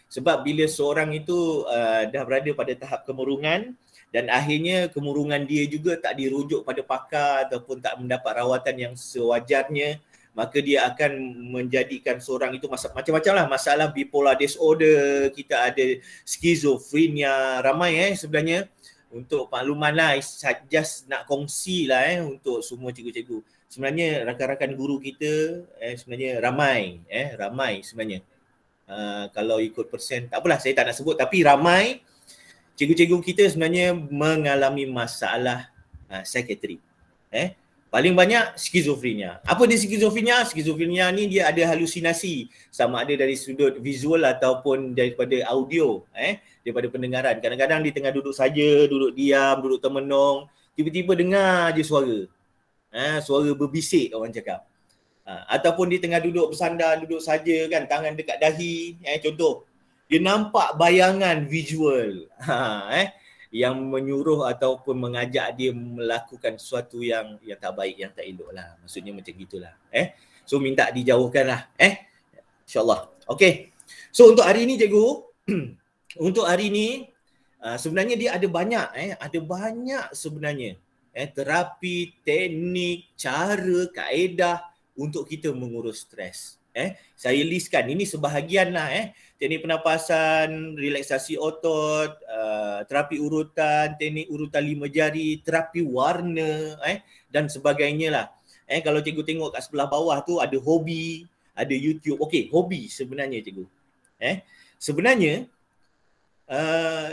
Sebab bila seorang itu dah berada pada tahap kemurungan dan akhirnya kemurungan dia juga tak dirujuk pada pakar ataupun tak mendapat rawatan yang sewajarnya, maka dia akan menjadikan seorang itu macam-macam lah, masalah bipolar disorder, kita ada skizofrenia, ramai sebenarnya. Untuk makluman lah, just nak kongsi lah untuk semua cikgu-cikgu. Sebenarnya rakan-rakan guru kita sebenarnya ramai sebenarnya. Kalau ikut persen, tak apalah saya tak nak sebut, tapi ramai cikgu-cikgu kita sebenarnya mengalami masalah psikiatrik. Paling banyak skizofrenia. Apa dia skizofrenia? Skizofrenia ni dia ada halusinasi, sama ada dari sudut visual ataupun daripada audio, daripada pendengaran. Kadang-kadang dia tengah duduk saja, duduk diam, duduk termenung, tiba-tiba dengar je suara. Suara berbisik orang cakap. Ataupun dia tengah duduk bersandar, duduk saja kan, tangan dekat dahi, contoh. Dia nampak bayangan visual yang menyuruh ataupun mengajak dia melakukan sesuatu yang tak baik, yang tak elok lah. Maksudnya macam gitulah. So minta dijauhkan lah. InsyaAllah. Okay. So untuk hari ni cikgu, untuk hari ni sebenarnya dia ada banyak ada banyak sebenarnya terapi, teknik, cara, kaedah untuk kita mengurus stres. Saya listkan, ini sebahagian lah teknik pernafasan, relaksasi otot, terapi urutan, teknik urutan 5 jari, terapi warna dan sebagainya lah. Kalau cikgu tengok kat sebelah bawah tu ada hobi, ada YouTube. Okey, hobi sebenarnya cikgu. Sebenarnya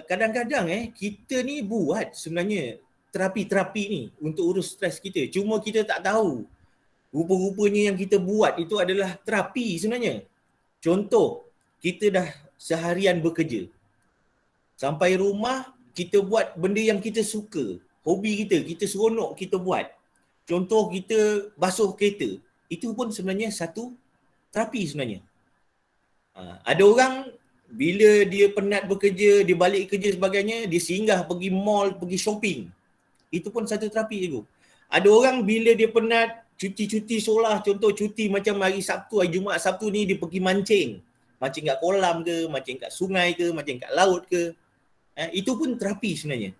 kadang-kadang kita ni buat sebenarnya terapi-terapi ni untuk urus stres kita. Cuma kita tak tahu. Rupa-rupanya yang kita buat itu adalah terapi sebenarnya. Contoh, kita dah seharian bekerja. Sampai rumah, kita buat benda yang kita suka. Hobi kita seronok kita buat. Contoh, kita basuh kereta. Itu pun sebenarnya satu terapi sebenarnya. Ada orang, bila dia penat bekerja, dia balik kerja sebagainya, dia singgah pergi mall, pergi shopping. Itu pun satu terapi cikgu. Ada orang bila dia penat, cuti-cuti sekolah, contoh cuti macam hari Sabtu, hari Jumaat, Sabtu ni dia pergi mancing. Mancing kat kolam ke, mancing kat sungai ke, mancing kat laut ke. Itu pun terapi sebenarnya.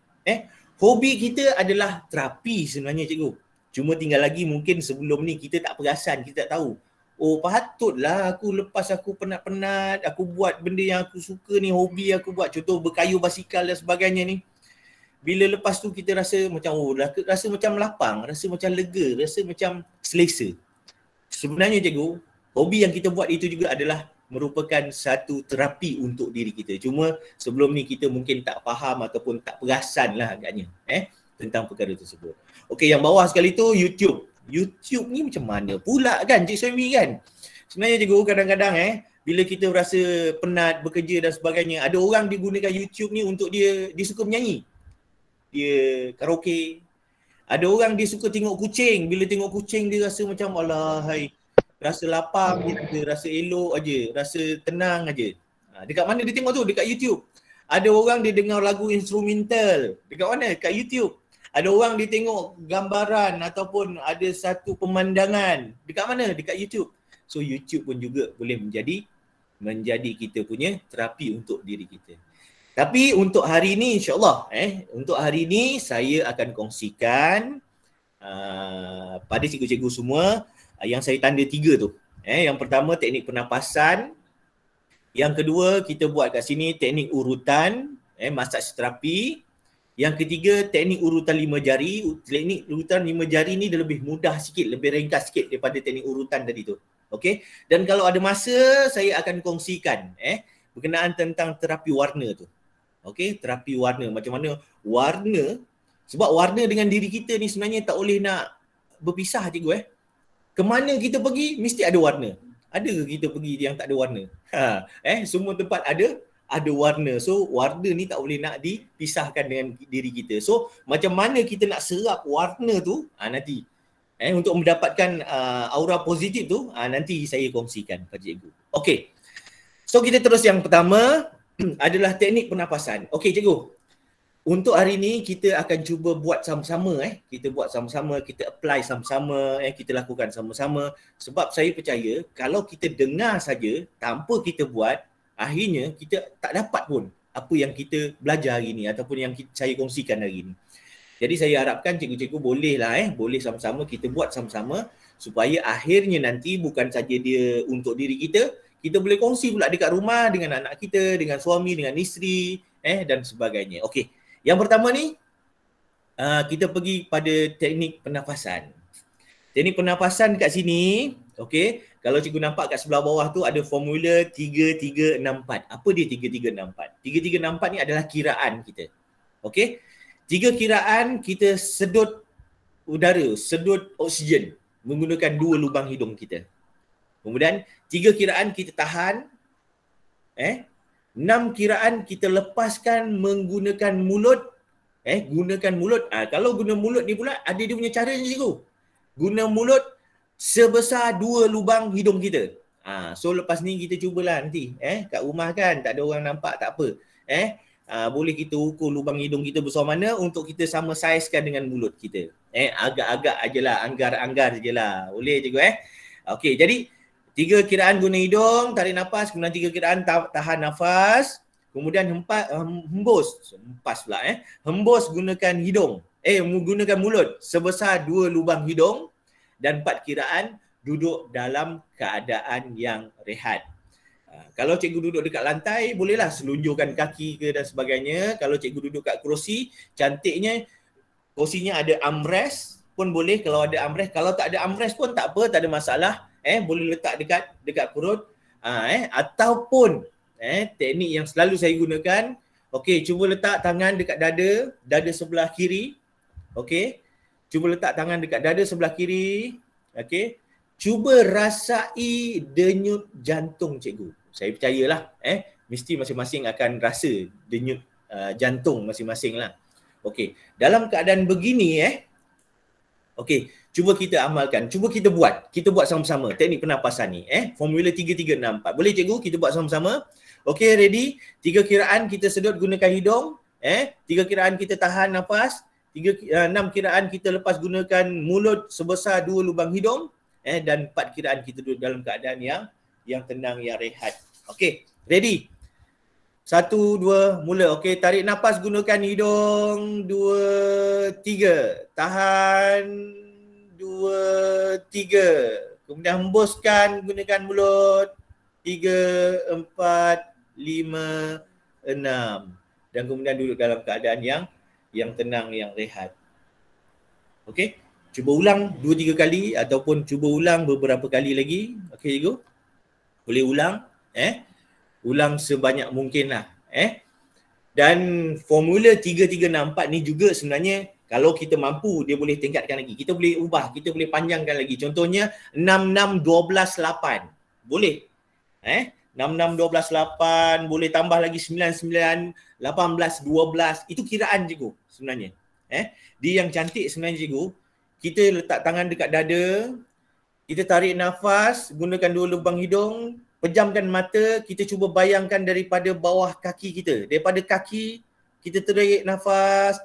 Hobi kita adalah terapi sebenarnya cikgu. Cuma tinggal lagi mungkin sebelum ni kita tak perasan, kita tak tahu. Oh patutlah aku lepas aku penat-penat, aku buat benda yang aku suka ni, hobi aku buat. Contoh berkayuh basikal dan sebagainya ni. Bila lepas tu kita rasa macam rasa macam lapang, rasa macam lega, rasa macam selesa. Sebenarnya cikgu, hobi yang kita buat itu juga adalah merupakan satu terapi untuk diri kita. Cuma sebelum ni kita mungkin tak faham ataupun tak perasan lah agaknya tentang perkara tersebut. Okey, yang bawah sekali tu YouTube. YouTube ni macam mana pula kan Cik Suhaimi kan? Sebenarnya cikgu kadang-kadang bila kita rasa penat bekerja dan sebagainya, ada orang digunakan YouTube ni untuk dia suka menyanyi. Dia karaoke. Ada orang dia suka tengok kucing. Bila tengok kucing dia rasa macam alahai, rasa lapang je, rasa elok aja, rasa tenang aja. Dekat mana dia tengok tu? Dekat YouTube. Ada orang dia dengar lagu instrumental. Dekat mana? Dekat YouTube. Ada orang dia tengok gambaran ataupun ada satu pemandangan. Dekat mana? Dekat YouTube. So YouTube pun juga boleh menjadi kita punya terapi untuk diri kita. Tapi untuk hari ni insyaAllah, untuk hari ni saya akan kongsikan pada cikgu-cikgu semua yang saya tanda 3 tu. Yang pertama teknik pernafasan. Yang kedua kita buat kat sini teknik urutan, massage terapi. Yang ketiga teknik urutan 5 jari. Teknik urutan 5 jari ni dia lebih mudah sikit, lebih ringkas sikit daripada teknik urutan tadi tu. Okey. Dan kalau ada masa saya akan kongsikan berkenaan tentang terapi warna tu. Okey, terapi warna. Macam mana warna, sebab warna dengan diri kita ni sebenarnya tak boleh nak berpisah cikgu. Kemana kita pergi, mesti ada warna. Ada ke kita pergi yang tak ada warna? Semua tempat ada warna. So, warna ni tak boleh nak dipisahkan dengan diri kita. So, macam mana kita nak serap warna tu, nanti. Untuk mendapatkan aura positif tu, nanti saya kongsikan pada cikgu. Okey. So, kita terus yang pertama. Adalah teknik pernafasan. Okey cikgu. Untuk hari ni kita akan cuba buat sama-sama Kita buat sama-sama, kita apply sama-sama, kita lakukan sama-sama. Sebab saya percaya kalau kita dengar saja tanpa kita buat, akhirnya kita tak dapat pun apa yang kita belajar hari ni ataupun yang saya kongsikan hari ni. Jadi saya harapkan cikgu-cikgu bolehlah boleh sama-sama kita buat sama-sama supaya akhirnya nanti bukan saja dia untuk diri kita boleh kongsi pula dekat rumah dengan anak kita, dengan suami, dengan isteri dan sebagainya. Okey. Yang pertama ni kita pergi pada teknik pernafasan. Teknik pernafasan kat sini, okey, Kalau cikgu nampak kat sebelah bawah tu ada formula 3364. Apa dia 3364? 3364 ni adalah kiraan kita. Okey? 3 kiraan kita sedut udara, sedut oksigen menggunakan 2 lubang hidung kita. Kemudian 3 kiraan kita tahan. 6 kiraan kita lepaskan menggunakan mulut. Gunakan mulut. Kalau guna mulut ni pula ada dia punya cara je cikgu. Guna mulut sebesar 2 lubang hidung kita. So lepas ni kita cubalah nanti. Kat rumah kan tak ada orang nampak, tak apa. Boleh kita ukur lubang hidung kita besar mana untuk kita sama saizkan dengan mulut kita. Agak-agak ajalah, anggar-anggar je lah. Boleh cikgu Okey, jadi 3 kiraan guna hidung, tarik nafas, kemudian 3 kiraan tahan nafas, kemudian hembus pula hembus gunakan hidung. Menggunakan mulut sebesar 2 lubang hidung. Dan 4 kiraan duduk dalam keadaan yang rehat. Kalau cikgu duduk dekat lantai, bolehlah selunjurkan kaki ke dan sebagainya. Kalau cikgu duduk kat kerusi, cantiknya kerusinya ada armrest pun boleh kalau ada armrest. Kalau tak ada armrest pun tak apa, tak ada masalah. Boleh letak dekat perut. Ataupun teknik yang selalu saya gunakan, okey, cuba letak tangan dekat dada sebelah kiri. Okey. Cuba letak tangan dekat dada sebelah kiri. Okey. Cuba rasai denyut jantung cikgu. Saya percayalah mesti masing-masing akan rasa denyut jantung masing-masing lah. Okey. Dalam keadaan begini okey, cuba kita amalkan. Cuba kita buat. Kita buat sama-sama teknik pernafasan ni. Formula 3364. Boleh cikgu kita buat sama-sama? Okey, ready? 3 kiraan kita sedut gunakan hidung. 3 kiraan kita tahan nafas. 6 kiraan kita lepas gunakan mulut sebesar 2 lubang hidung, dan 4 kiraan kita duduk dalam keadaan yang tenang, yang rehat. Okey, ready? 1, 2, mula. Okey, tarik nafas gunakan hidung. 2, 3. Tahan. 2, 3. Kemudian hembuskan gunakan mulut. 3, 4, 5, 6. Dan kemudian duduk dalam keadaan yang tenang, yang rehat. Okey, cuba ulang 2-3 kali ataupun cuba ulang beberapa kali lagi. Okey cikgu? Boleh ulang, ulang sebanyak mungkin lah. Dan formula 3364 ni juga sebenarnya kalau kita mampu dia boleh tingkatkan lagi. Kita boleh ubah, kita boleh panjangkan lagi. Contohnya 66-12-8. Boleh. 66-12-8, boleh tambah lagi 99-18-12. Itu kiraan cikgu sebenarnya. Dia yang cantik sebenarnya cikgu, kita letak tangan dekat dada, kita tarik nafas, gunakan 2 lubang hidung, pejamkan mata, kita cuba bayangkan daripada bawah kaki kita. Daripada kaki, kita tarik nafas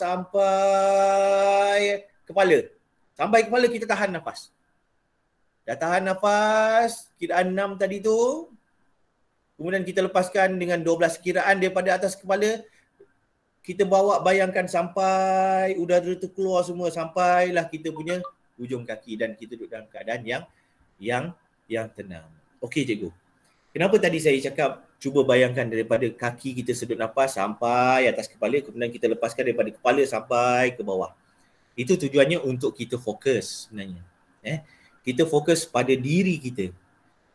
sampai kepala. Sampai kepala kita tahan nafas. Dah tahan nafas, kiraan 6 tadi tu. Kemudian kita lepaskan dengan 12 kiraan daripada atas kepala. Kita bawa bayangkan sampai udara tu keluar semua, sampailah kita punya hujung kaki dan kita duduk dalam keadaan yang tenang. Okey cikgu. Kenapa tadi saya cakap cuba bayangkan daripada kaki kita sedut nafas sampai atas kepala, kemudian kita lepaskan daripada kepala sampai ke bawah. Itu tujuannya untuk kita fokus sebenarnya. Kita fokus pada diri kita.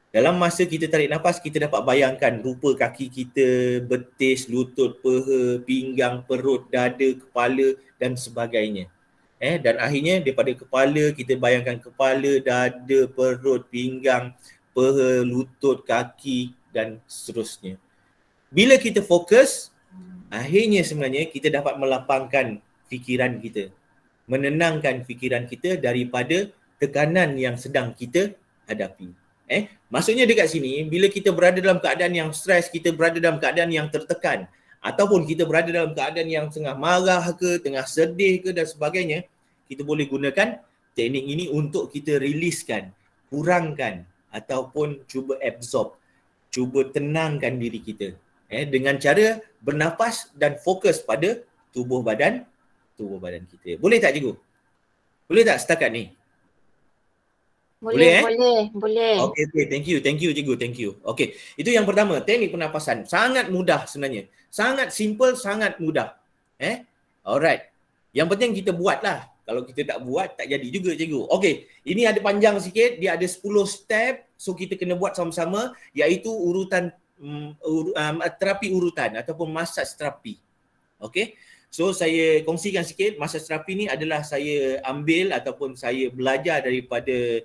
Dalam masa kita tarik nafas, kita dapat bayangkan rupa kaki kita, betis, lutut, paha, pinggang, perut, dada, kepala dan sebagainya. Dan akhirnya daripada kepala, kita bayangkan kepala, dada, perut, pinggang, paha, lutut, kaki dan seterusnya. Bila kita fokus, akhirnya sebenarnya kita dapat melapangkan fikiran kita. Menenangkan fikiran kita daripada tekanan yang sedang kita hadapi. Maksudnya dekat sini, bila kita berada dalam keadaan yang stres, kita berada dalam keadaan yang tertekan, ataupun kita berada dalam keadaan yang tengah marah ke, tengah sedih ke dan sebagainya, kita boleh gunakan teknik ini untuk kita riliskan, kurangkan ataupun cuba absorb, cuba tenangkan diri kita dengan cara bernafas dan fokus pada tubuh badan kita. Boleh tak cikgu? Boleh tak setakat ni? Boleh. Okay, thank you cikgu, thank you. Okay, itu yang pertama, teknik pernafasan. Sangat mudah sebenarnya. Sangat simple, sangat mudah. Alright. Yang penting kita buatlah. Kalau kita tak buat, tak jadi juga cikgu. Okey, ini ada panjang sikit, dia ada 10 step. So kita kena buat sama-sama, iaitu urutan terapi urutan ataupun massage terapi. Okey. So saya kongsikan sikit, massage terapi ni adalah saya ambil ataupun saya belajar daripada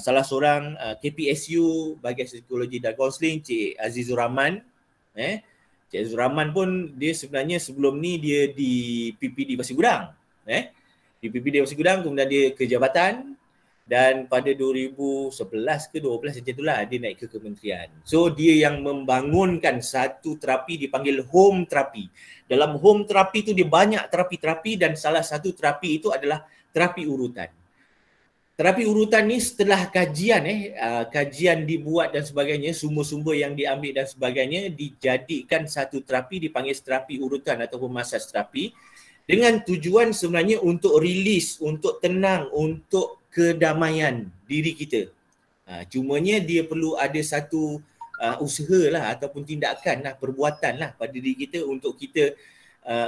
salah seorang KPSU bahagian psikologi dan kaunseling, Cik Azizur Rahman. Cik Azizur Rahman pun dia sebenarnya sebelum ni dia di PPD Pasir Gudang. Di PPD Pasir Gudang, kemudian dia ke jabatan dan pada 2011 ke 12 macam itulah dia naik ke kementerian. So dia yang membangunkan satu terapi dipanggil home terapi. Dalam home terapi tu dia banyak terapi-terapi dan salah satu terapi itu adalah terapi urutan. Terapi urutan ni setelah kajian dibuat dan sebagainya, sumber-sumber yang diambil dan sebagainya, dijadikan satu terapi dipanggil terapi urutan ataupun massage terapi dengan tujuan sebenarnya untuk release, untuk tenang, untuk kedamaian diri kita. Cumanya dia perlu ada satu usaha lah ataupun tindakan lah, perbuatan lah pada diri kita untuk kita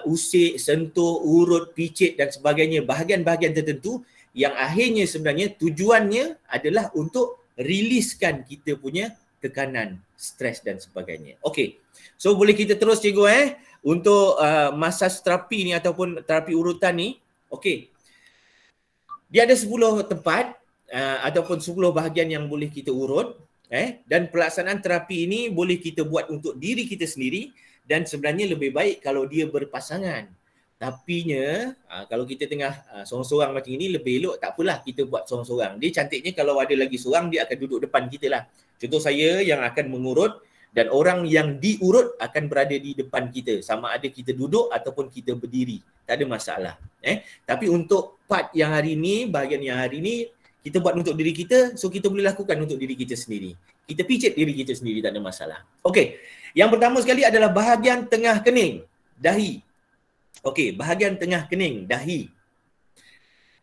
usik, sentuh, urut, picit dan sebagainya bahagian-bahagian tertentu yang akhirnya sebenarnya tujuannya adalah untuk riliskan kita punya tekanan, stres dan sebagainya. Okey. So boleh kita terus cikgu untuk massage terapi ni ataupun terapi urutan ni. Okey. Dia ada 10 tempat ataupun 10 bahagian yang boleh kita urut dan pelaksanaan terapi ini boleh kita buat untuk diri kita sendiri dan sebenarnya lebih baik kalau dia berpasangan. Tapinya kalau kita tengah seorang-seorang macam ini lebih elok tak apalah kita buat seorang-seorang. Dia cantiknya kalau ada lagi seorang dia akan duduk depan kita lah. Contoh saya yang akan mengurut dan orang yang diurut akan berada di depan kita. Sama ada kita duduk ataupun kita berdiri. Tak ada masalah. Tapi untuk part yang hari ni, bahagian yang hari ni kita buat untuk diri kita, so kita boleh lakukan untuk diri kita sendiri. Kita pijit diri kita sendiri, tak ada masalah. Okey. Yang pertama sekali adalah bahagian tengah kening, dahi. Okey, bahagian tengah kening, dahi.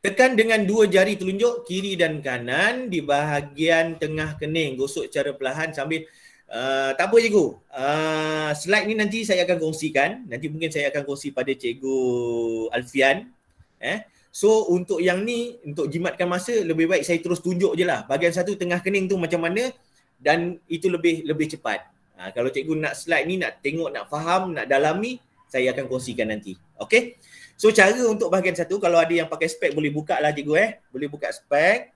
Tekan dengan 2 jari telunjuk kiri dan kanan di bahagian tengah kening. Gosok secara perlahan sambil tak apa cikgu. Slide ni nanti saya akan kongsikan. Nanti mungkin saya akan kongsi pada cikgu Alfian. So untuk yang ni, untuk jimatkan masa, lebih baik saya terus tunjuk je lah. Bahagian satu tengah kening tu macam mana dan itu lebih cepat. Kalau cikgu nak slide ni, nak tengok, nak faham, nak dalami, saya akan kongsikan nanti. Okay. So cara untuk bahagian satu, kalau ada yang pakai spek boleh buka lah cikgu boleh buka spek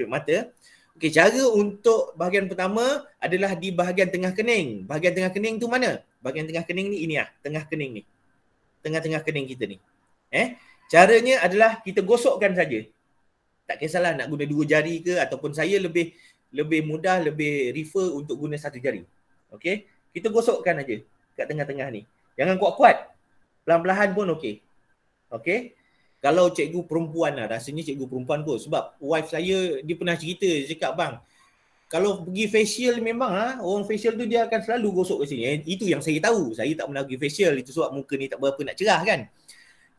mata. Okey, cara untuk bahagian pertama adalah di bahagian tengah kening. Bahagian tengah kening tu mana? Bahagian tengah kening ni ini tengah kening ni. Tengah-tengah kening kita ni. Caranya adalah kita gosokkan saja. Tak kisahlah nak guna 2 jari ke ataupun saya lebih mudah, lebih refer untuk guna 1 jari. Okey, kita gosokkan aja kat tengah-tengah ni. Jangan kuat-kuat. Pelan-pelan pun okey. Okey. Kalau cikgu perempuan lah, rasanya cikgu perempuan kot. Sebab wife saya, dia pernah cerita, dia cakap bang, kalau pergi facial memang orang facial tu dia akan selalu gosok ke sini. Itu yang saya tahu. Saya tak pernah pergi facial, itu sebab muka ni tak berapa nak cerah kan.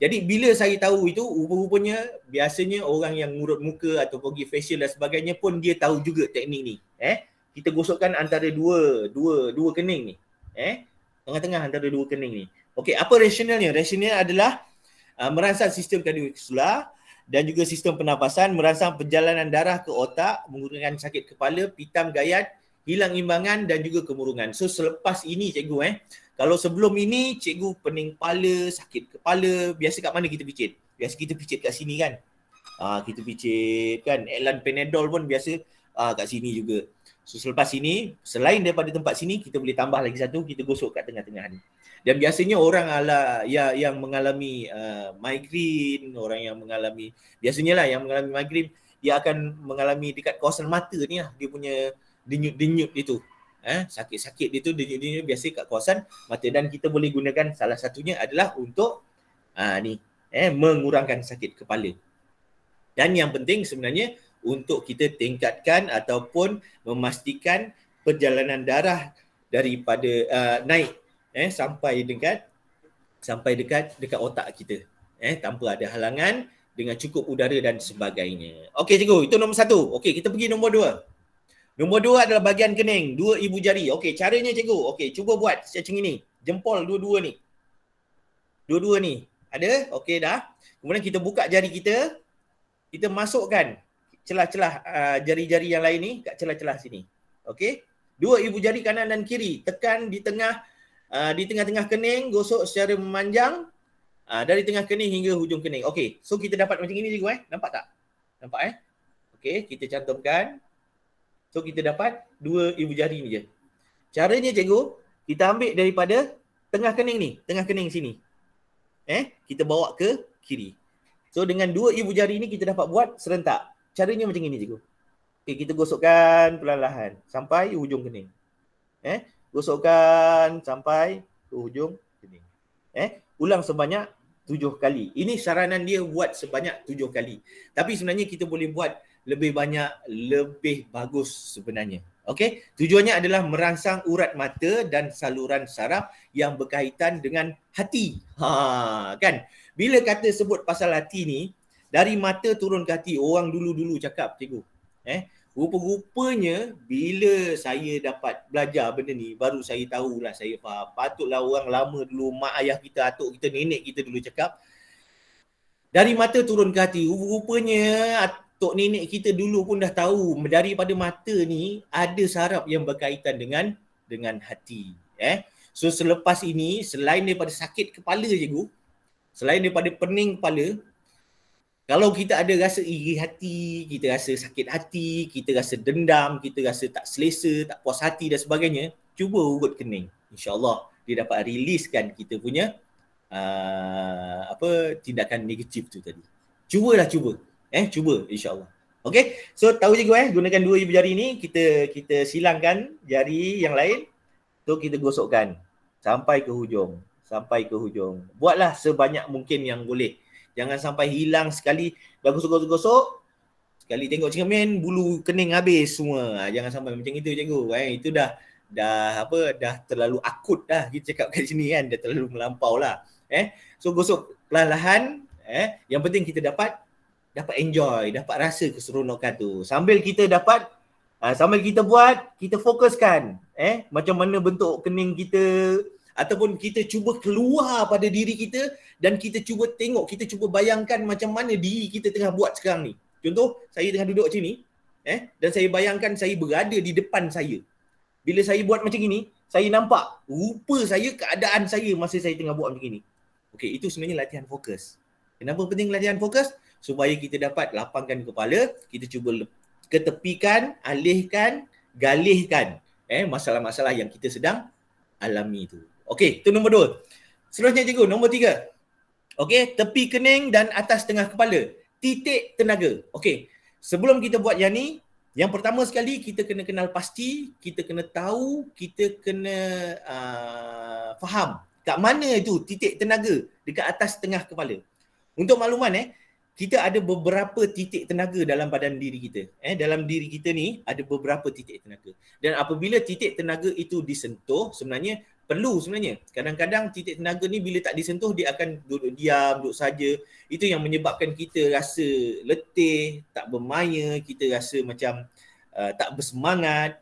Jadi bila saya tahu itu, rupa-rupanya biasanya orang yang ngurut muka atau pergi facial dan sebagainya pun dia tahu juga teknik ni. Kita gosokkan antara dua kening ni. Tengah-tengah antara 2 kening ni. Okey, apa rasionalnya? Rasionalnya adalah merangsang sistem kardiovaskular dan juga sistem pernafasan, merangsang perjalanan darah ke otak, mengurangkan sakit kepala, pitam gayat, hilang imbangan dan juga kemurungan. So selepas ini cikgu kalau sebelum ini cikgu pening kepala, sakit kepala, biasa kat mana kita picit? Biasa kita picit kat sini kan. Kita picit kan, Elan Panadol pun biasa kat sini juga. So selepas ini, selain daripada tempat sini, kita boleh tambah lagi satu, kita gosok kat tengah-tengah ni. Dan biasanya orang yang mengalami migraine, orang yang mengalami, biasanya lah yang mengalami migraine, dia akan mengalami dekat kawasan mata ni lah, dia punya denyut-denyut itu. Sakit-sakit dia tu, denyut-denyut biasa kat kawasan mata dan kita boleh gunakan salah satunya adalah untuk mengurangkan sakit kepala. Dan yang penting sebenarnya untuk kita tingkatkan ataupun memastikan perjalanan darah daripada naik sampai dekat otak kita tanpa ada halangan, dengan cukup udara dan sebagainya. Okey cikgu, itu nombor 1. Okey, kita pergi nombor 2. Nombor 2 adalah bahagian kening, 2 ibu jari. Okey, caranya cikgu. Okey, cuba buat macam ini. Jempol dua-dua ni. Dua-dua ni Ada? Okey dah. Kemudian kita buka jari kita. Kita masukkan celah-celah jari-jari yang lain ni kat celah-celah sini. Okey. Dua ibu jari kanan dan kiri. Tekan di tengah-tengah kening, gosok secara memanjang dari tengah kening hingga hujung kening. Okey. So kita dapat macam ini cikgu Nampak tak? Nampak Okey, kita cantumkan. So kita dapat dua ibu jari ni je. Caranya cikgu, kita ambil daripada tengah kening sini. Kita bawa ke kiri. So dengan dua ibu jari ni kita dapat buat serentak. Caranya macam ini cikgu. Okay, kita gosokkan perlahan-lahan sampai hujung kening. Gosokkan sampai ke hujung kening. Ulang sebanyak 7 kali. Ini saranan dia buat sebanyak 7 kali. Tapi sebenarnya kita boleh buat lebih banyak, lebih bagus sebenarnya. Okey, tujuannya adalah merangsang urat mata dan saluran saraf yang berkaitan dengan hati. Kan? Bila kata sebut pasal hati ni, dari mata turun ke hati, orang dulu-dulu cakap cikgu. Rupa-rupanya bila saya dapat belajar benda ni, baru saya tahulah, saya faham. Patutlah orang lama dulu, mak ayah kita, atuk kita, nenek kita dulu cakap, dari mata turun ke hati. Rupanya atuk nenek kita dulu pun dah tahu daripada mata ni ada saraf yang berkaitan dengan hati. So selepas ini, selain daripada sakit kepala cikgu, selain daripada pening kepala, kalau kita ada rasa iri hati, kita rasa sakit hati, kita rasa dendam, kita rasa tak selesa, tak puas hati dan sebagainya, cuba urut kening. InsyaAllah dia dapat riliskan kita punya tindakan negatif tu tadi. Cuba. Cuba insyaAllah. Okey. So tahu cikgu gunakan dua ibu jari ni, kita silangkan jari yang lain. So kita gosokkan sampai ke hujung. Buatlah sebanyak mungkin yang boleh. Jangan sampai hilang sekali, dah gosok. Sekali tengok cermin, bulu kening habis semua. Jangan sampai macam itu cikgu. Itu dah terlalu akut dah kita cakap kat sini kan. Dah terlalu melampau lah. So gosok perlahan-lahan. Yang penting kita dapat enjoy, dapat rasa keseronokan tu. Sambil kita buat, kita fokuskan. Macam mana bentuk kening kita, ataupun kita cuba keluar pada diri kita dan kita cuba tengok, kita cuba bayangkan macam mana diri kita tengah buat sekarang ni. Contoh, saya tengah duduk macam ni, dan saya bayangkan saya berada di depan saya. Bila saya buat macam ini, saya nampak rupa saya, keadaan saya masa saya tengah buat macam ini. Okey, itu sebenarnya latihan fokus. Kenapa penting latihan fokus? Supaya kita dapat lapangkan kepala, kita cuba ketepikan, alihkan, galihkan masalah-masalah yang kita sedang alami tu. Okey, itu nombor 2. Seterusnya cikgu, nombor 3. Okey, tepi kening dan atas tengah kepala. Titik tenaga. Okey, sebelum kita buat yang ni, yang pertama sekali kita kena kenal pasti, kita kena tahu, kita kena faham kat mana itu titik tenaga dekat atas tengah kepala. Untuk makluman kita ada beberapa titik tenaga dalam badan diri kita. Dalam diri kita ni ada beberapa titik tenaga. Dan apabila titik tenaga itu disentuh, sebenarnya kadang-kadang titik tenaga ni bila tak disentuh, dia akan duduk diam, duduk saja. Itu yang menyebabkan kita rasa letih, tak bermaya, kita rasa macam tak bersemangat.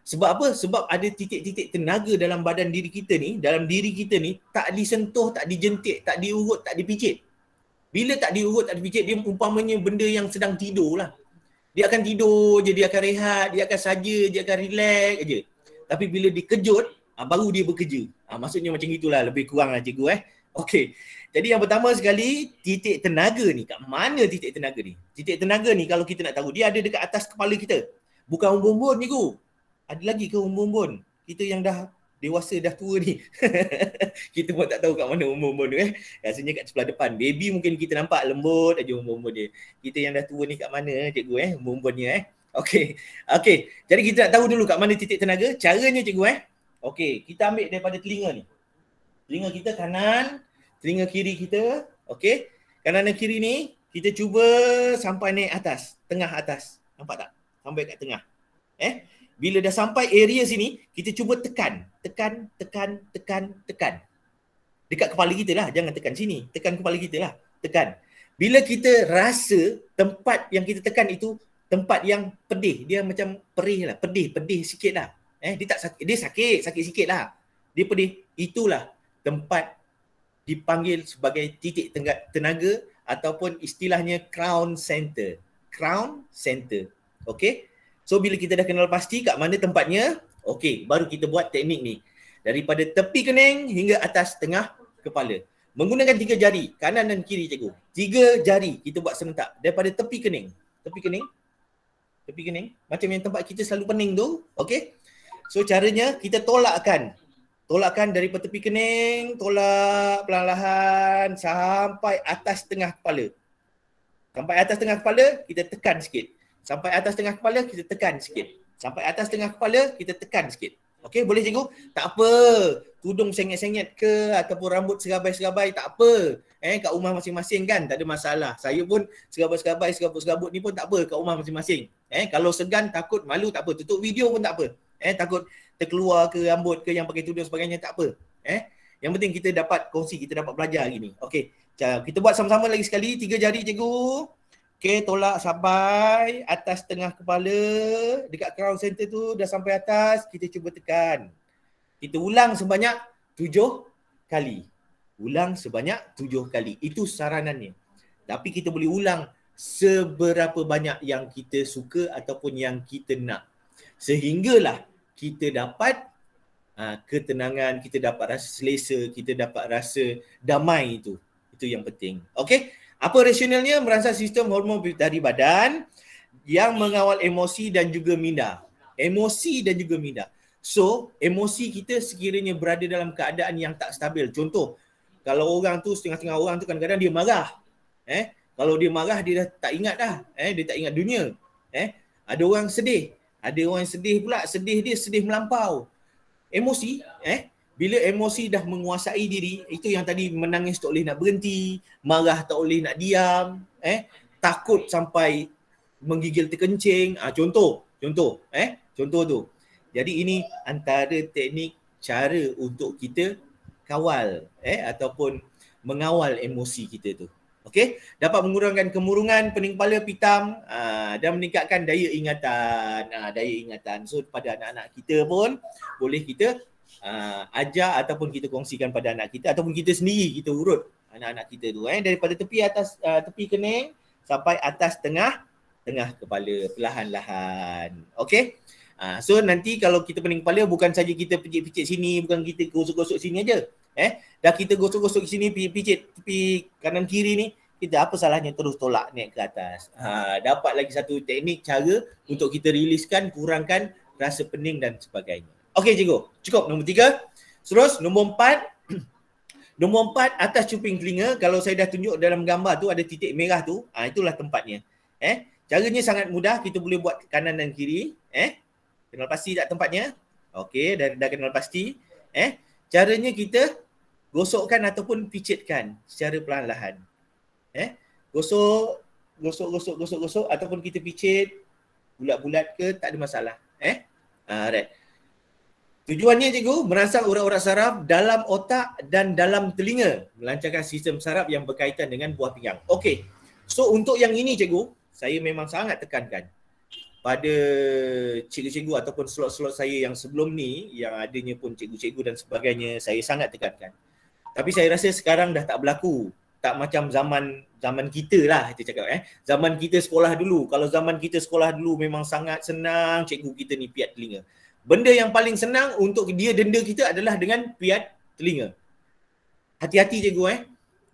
Sebab apa? Sebab ada titik-titik tenaga dalam badan diri kita ni, tak disentuh, tak dijentik, tak diurut, tak dipicit. Bila tak diurut, tak dipicit, dia umpamanya benda yang sedang tidur lah. Dia akan tidur je, dia akan rehat, dia akan saja, dia akan relax je. Tapi bila dikejut, baru dia bekerja. Maksudnya macam itulah, lebih kurang lah cikgu. Okey. Jadi yang pertama sekali, titik tenaga ni. Kat mana titik tenaga ni? Titik tenaga ni kalau kita nak tahu, dia ada dekat atas kepala kita. Bukan umbun-umbun cikgu. Ada lagi ke umbun-umbun? Kita yang dah dewasa, dah tua ni. Kita pun tak tahu kat mana umbun-umbun tu. Rasanya kat sebelah depan. Baby mungkin kita nampak lembut aja umbun-umbun dia. Kita yang dah tua ni kat mana cikgu umbun-umbunnya Okey. Jadi kita nak tahu dulu kat mana titik tenaga. Caranya cikgu Okey, kita ambil daripada telinga ni. Telinga kita kanan, telinga kiri kita. Okey. Kanan dan kiri ni kita cuba sampai naik atas, tengah atas. Nampak tak? Sampai kat tengah. Bila dah sampai area sini, kita cuba tekan. Dekat kepala kita lah, jangan tekan sini. Tekan kepala kita lah, tekan. Bila kita rasa tempat yang kita tekan itu tempat yang pedih, dia macam perih lah, pedih sikit lah. Dia tak sakit, dia sakit sikit lah. Dia pedih, itulah tempat dipanggil sebagai titik tenaga ataupun istilahnya crown center. Crown center. Okey. So bila kita dah kenal pasti kat mana tempatnya, okey, baru kita buat teknik ni. Daripada tepi kening hingga atas tengah kepala. Menggunakan 3 jari, kanan dan kiri cikgu. 3 jari kita buat serentak daripada tepi kening. Tepi kening. Macam yang tempat kita selalu pening tu, okey. So caranya kita tolakkan daripada tepi kening, tolak perlahan-lahan sampai atas tengah kepala. Sampai atas tengah kepala, kita tekan sikit. Sampai atas tengah kepala, kita tekan sikit. Sampai atas tengah kepala, kita tekan sikit. Okey, boleh cikgu? Tak apa. Tudung sengit-sengit ke ataupun rambut serabai-serabai, tak apa. Kat rumah masing-masing kan, tak ada masalah. Saya pun serabai-serabai, serabut-serabut ni pun tak apa kat rumah masing-masing. Kalau segan, takut, malu, tak apa. Tutup video pun tak apa. Takut terkeluar ke rambut ke yang pakai tudung sebagainya, tak apa. Yang penting kita dapat kongsi, kita dapat belajar hari ni. Okey, kita buat sama-sama lagi sekali. 3 jari cikgu. Okey, tolak sampai atas tengah kepala. Dekat crown center tu dah sampai atas, kita cuba tekan. Kita ulang sebanyak 7 kali. Ulang sebanyak 7 kali. Itu saranannya. Tapi kita boleh ulang seberapa banyak yang kita suka ataupun yang kita nak. Sehinggalah kita dapat ketenangan, kita dapat rasa selesa, kita dapat rasa damai itu. Itu yang penting. Okey, apa rasionalnya? Merangsang sistem hormon dari badan yang mengawal emosi dan juga minda. Emosi dan juga minda. So, emosi kita sekiranya berada dalam keadaan yang tak stabil. Contoh, kalau orang tu, setengah-setengah orang tu kadang-kadang dia marah. Kalau dia marah, dia dah tak ingat dah. Dia tak ingat dunia. Ada orang sedih. Ada orang yang sedih pula, sedih dia sedih melampau. Emosi, bila emosi dah menguasai diri, itu yang tadi menangis tak boleh nak berhenti, marah tak boleh nak diam, takut sampai menggigil terkencing. Contoh tu. Jadi ini antara teknik cara untuk kita kawal ataupun mengawal emosi kita tu. Okey, dapat mengurangkan kemurungan, pening kepala, pitam dan meningkatkan daya ingatan. So pada anak-anak kita pun boleh kita ajar ataupun kita kongsikan pada anak kita ataupun kita sendiri kita urut anak-anak kita tu daripada tepi atas tepi kening sampai atas tengah kepala perlahan-lahan. Okey. So nanti kalau kita pening kepala bukan saja kita picit-picit sini, bukan kita gosok-gosok sini aja. Dah kita gosok-gosok sini, picit tepi kanan kiri ni, kita apa salahnya terus tolak naik ke atas. Dapat lagi satu teknik cara untuk kita riliskan, kurangkan rasa pening dan sebagainya. Okey cikgu, cukup nombor 3. Terus nombor 4. Nombor 4 atas cuping telinga. Kalau saya dah tunjuk dalam gambar tu ada titik merah tu, itulah tempatnya. Caranya sangat mudah, kita boleh buat kanan dan kiri. Kenal pasti tak tempatnya? Okey, dah kenal pasti. Caranya kita gosokkan ataupun picitkan secara perlahan-lahan. Gosok ataupun kita picit bulat-bulat ke, tak ada masalah. Right. Tujuannya cikgu merangsang urat-urat saraf dalam otak dan dalam telinga, melancarkan sistem saraf yang berkaitan dengan buah pinggang. Okey. So untuk yang ini cikgu, saya memang sangat tekankan pada cikgu-cikgu ataupun slot-slot saya yang sebelum ni, yang adanya pun cikgu-cikgu dan sebagainya, saya sangat tekankan. Tapi saya rasa sekarang dah tak berlaku. Tak macam zaman kita lah kita cakap. Zaman kita sekolah dulu. Kalau zaman kita sekolah dulu memang sangat senang cikgu kita ni piat telinga. Benda yang paling senang untuk dia denda kita adalah dengan piat telinga. Hati-hati cikgu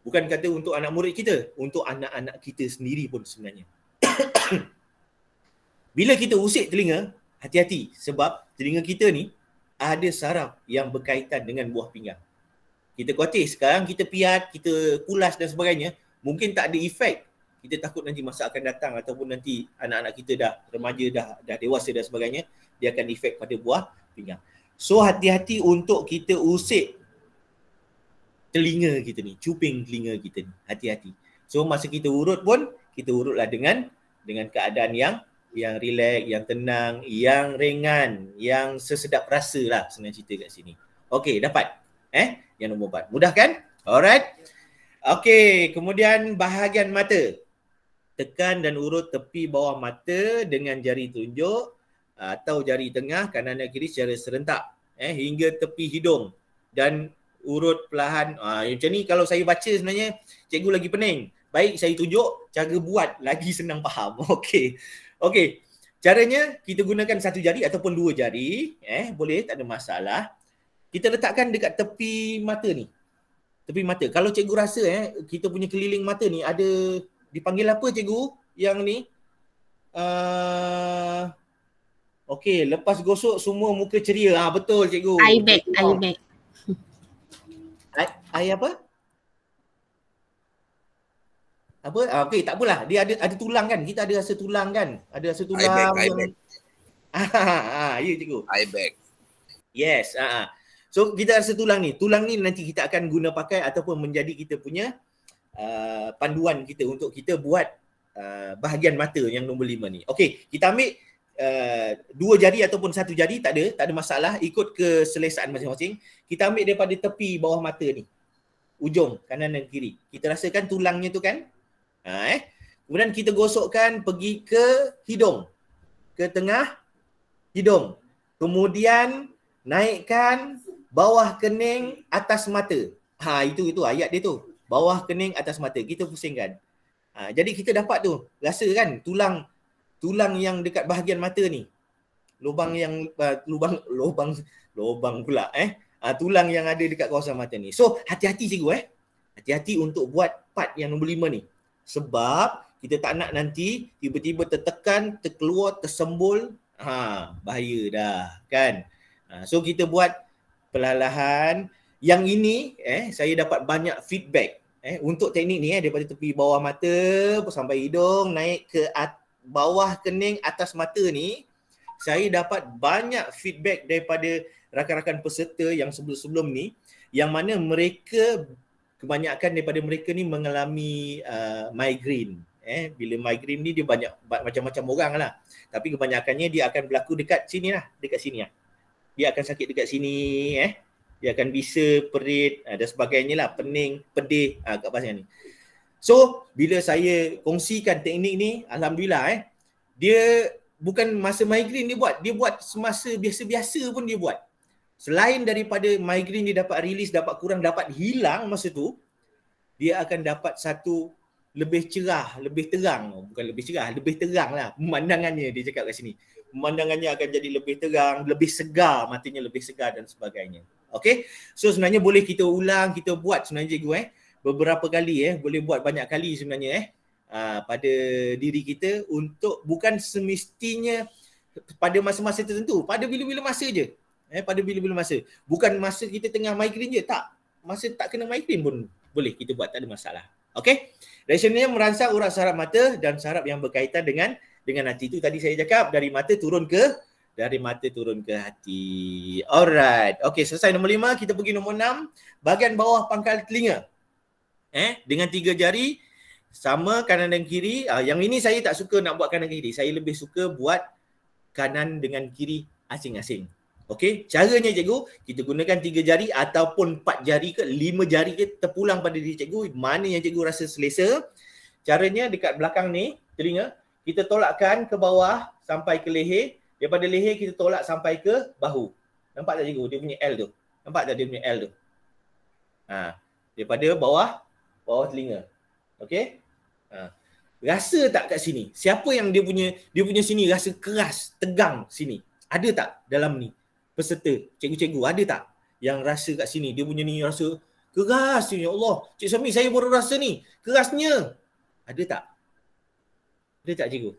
Bukan kata untuk anak murid kita, untuk anak-anak kita sendiri pun sebenarnya. Bila kita usik telinga, hati-hati sebab telinga kita ni ada saraf yang berkaitan dengan buah pinggang. Kita khawatir sekarang kita piat, kita kulas dan sebagainya, mungkin tak ada efek. Kita takut nanti masa akan datang ataupun nanti anak-anak kita dah remaja, dah dewasa dan sebagainya, dia akan efek pada buah pinggang. So hati-hati untuk kita usik telinga kita ni, cuping telinga kita ni. Hati-hati. So masa kita urut pun, kita urutlah dengan keadaan yang relax, yang tenang, yang ringan, yang sesedap rasa lah senang cerita kat sini. Okey, dapat? Yang nombor 4. Mudah kan? Alright. Okey, kemudian bahagian mata. Tekan dan urut tepi bawah mata dengan jari telunjuk atau jari tengah kanan dan kiri secara serentak hingga tepi hidung dan urut perlahan. Macam ni kalau saya baca sebenarnya cikgu lagi pening. Baik saya tunjuk cara buat lagi senang faham. Okey. Okey. Caranya kita gunakan satu jari ataupun dua jari, boleh, tak ada masalah. Kita letakkan dekat tepi mata ni. Tepi mata. Kalau cikgu rasa kita punya keliling mata ni ada dipanggil apa cikgu yang ni? Okey, lepas gosok semua muka ceria. Betul cikgu. Eye bag, eye bag. Eye apa? Apa? Okey, tak apalah. Dia ada tulang kan? Kita ada rasa tulang kan? Ada rasa tulang Eye bag. Ya cikgu. Eye bag. Yes. So kita rasa tulang ni. Tulang ni nanti kita akan guna pakai ataupun menjadi kita punya panduan kita untuk kita buat bahagian mata yang nombor 5 ni. Okey, kita ambil dua jari ataupun satu jari, tak ada masalah, ikut keselesaan masing-masing. Kita ambil daripada tepi bawah mata ni. Ujung kanan dan kiri. Kita rasakan tulangnya tu kan? Kemudian kita gosokkan pergi ke hidung. Ke tengah hidung. Kemudian naikkan bawah kening atas mata. Itu ayat dia tu. Bawah kening atas mata. Kita pusingkan. Jadi kita dapat tu. Rasa kan tulang yang dekat bahagian mata ni. Lubang pula tulang yang ada dekat kawasan mata ni. So hati-hati cikgu hati-hati untuk buat part yang nombor 5 ni. Sebab kita tak nak nanti tiba-tiba tertekan, terkeluar, tersembul, bahaya dah kan. So kita buat perlahan-lahan. Yang ini saya dapat banyak feedback untuk teknik ni daripada tepi bawah mata sampai hidung, naik ke bawah kening atas mata ni. Saya dapat banyak feedback daripada rakan-rakan peserta yang sebelum-sebelum ni, yang mana mereka, kebanyakan daripada mereka ni mengalami migraine. Bila migraine ni dia banyak macam-macam orang lah. Tapi kebanyakannya dia akan berlaku dekat sini lah. Dia akan sakit dekat sini dia akan bisa, perit dan sebagainya lah, pening, pedih kat pasal ni. So bila saya kongsikan teknik ni, alhamdulillah dia bukan masa migraine dia buat semasa biasa-biasa pun dia buat. Selain daripada migraine dia dapat release, dapat kurang, dapat hilang masa tu, dia akan dapat satu lebih cerah, lebih terang. Bukan lebih cerah, lebih terang lah pemandangannya, dia cakap kat sini. Pemandangannya akan jadi lebih terang, lebih segar, matanya lebih segar dan sebagainya. Okay, so sebenarnya boleh kita ulang, kita buat sebenarnya cikgu beberapa kali boleh buat banyak kali sebenarnya pada diri kita, untuk bukan semestinya pada masa-masa tertentu, pada bila-bila masa je. Pada bila-bila masa. Bukan masa kita tengah migraine je, tak. Masa tak kena migraine pun boleh kita buat, tak ada masalah. Okay, dari sini merangsang urat saraf mata dan saraf yang berkaitan dengan hati. Itu tadi saya cakap, dari mata turun ke hati. Alright. Okay, selesai nombor 5. Kita pergi nombor 6. Bahagian bawah pangkal telinga. Dengan 3 jari. Sama kanan dan kiri. Yang ini saya tak suka nak buat kanan dan kiri. Saya lebih suka buat kanan dengan kiri asing-asing. Okay. Caranya cikgu, kita gunakan 3 jari ataupun 4 jari ke 5 jari ke, terpulang pada diri cikgu. Mana yang cikgu rasa selesa. Caranya dekat belakang ni, telinga. Kita tolakkan ke bawah sampai ke leher. Daripada leher kita tolak sampai ke bahu. Nampak tak cikgu? Dia punya L tu. Nampak tak dia punya L tu? Daripada bawah telinga. Okey? Rasa tak kat sini? Siapa yang dia punya sini rasa keras, tegang sini? Ada tak dalam ni? Peserta, cikgu-cikgu, ada tak yang rasa kat sini? Dia punya ni rasa keras ni. Ya Allah, Cik Sami, saya baru rasa ni. Kerasnya. Ada tak? Ada tak cikgu?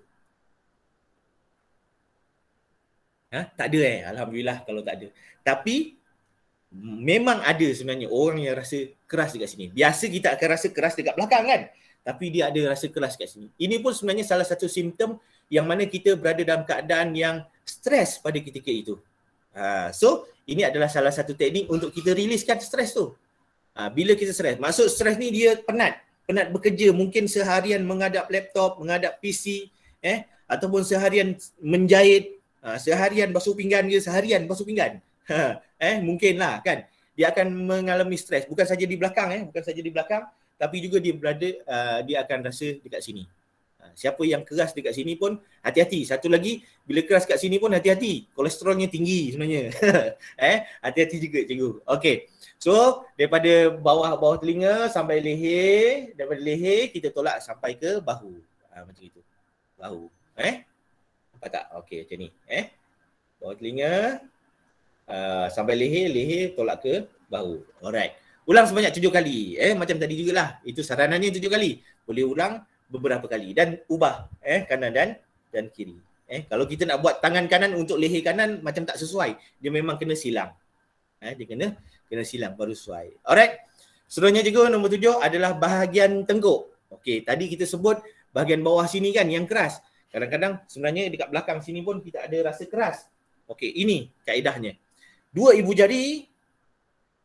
Tak ada Alhamdulillah kalau tak ada. Tapi memang ada sebenarnya orang yang rasa keras dekat sini. Biasa kita akan rasa keras dekat belakang kan? Tapi dia ada rasa keras kat sini. Ini pun sebenarnya salah satu simptom yang mana kita berada dalam keadaan yang stres pada ketika itu. So ini adalah salah satu teknik untuk kita riliskan stres tu. Bila kita stres, maksud stres ni dia penat bekerja, mungkin seharian menghadap laptop, menghadap PC, ataupun seharian menjahit, seharian basuh pinggan ke, seharian basuh pinggan. Mungkinlah kan. Dia akan mengalami stres, bukan saja di belakang, tapi juga dia akan rasa dekat sini. Siapa yang keras dekat sini pun hati-hati. Satu lagi, bila keras kat sini pun hati-hati. Kolesterolnya tinggi sebenarnya. Hati-hati juga cikgu. Okey. So, daripada bawah telinga sampai leher, daripada leher kita tolak sampai ke bahu. Macam itu. Bahu. Nampak tak? Okey, macam ni. Bawah telinga sampai leher tolak ke bahu. Alright. Ulang sebanyak 7 kali. Macam tadi jugalah. Itu saranannya 7 kali. Boleh ulang beberapa kali dan ubah kanan dan kiri. Kalau kita nak buat tangan kanan untuk leher kanan macam tak sesuai. Dia memang kena silang. Dia kena silang baru sesuai. Alright. Seterusnya juga nombor 7 adalah bahagian tengkuk. Okey, tadi kita sebut bahagian bawah sini kan yang keras. Kadang-kadang sebenarnya dekat belakang sini pun kita ada rasa keras. Okey, ini kaedahnya. 2 ibu jari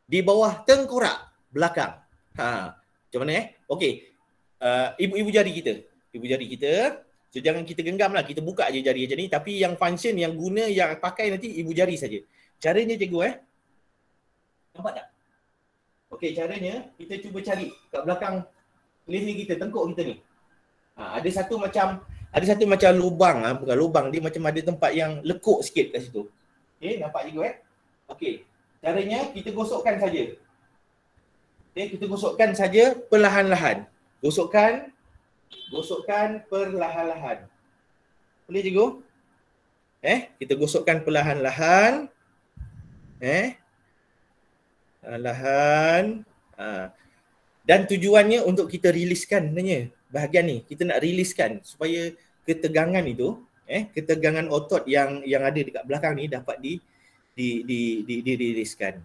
di bawah tengkorak belakang. Macam mana Okey. Ibu jari kita. So jangan kita genggam lah, kita buka je jari macam ni. Tapi yang function, yang guna, yang pakai nanti ibu jari saja. Caranya cikgu nampak tak? Okey, caranya kita cuba cari kat belakang leher kita, tengkuk kita ni. Ada satu macam lubang, bukan lubang, dia macam ada tempat yang lekuk sikit kat situ. Okey, nampak cikgu Okey, caranya kita gosokkan saja. Okey, kita gosokkan saja perlahan-lahan. Gosokkan perlahan-lahan. Boleh cikgu? Kita gosokkan perlahan-lahan. Perlahan. Dan tujuannya untuk kita riliskan sebenarnya bahagian ni. Kita nak riliskan supaya ketegangan itu, ketegangan otot yang ada dekat belakang ni dapat diriliskan.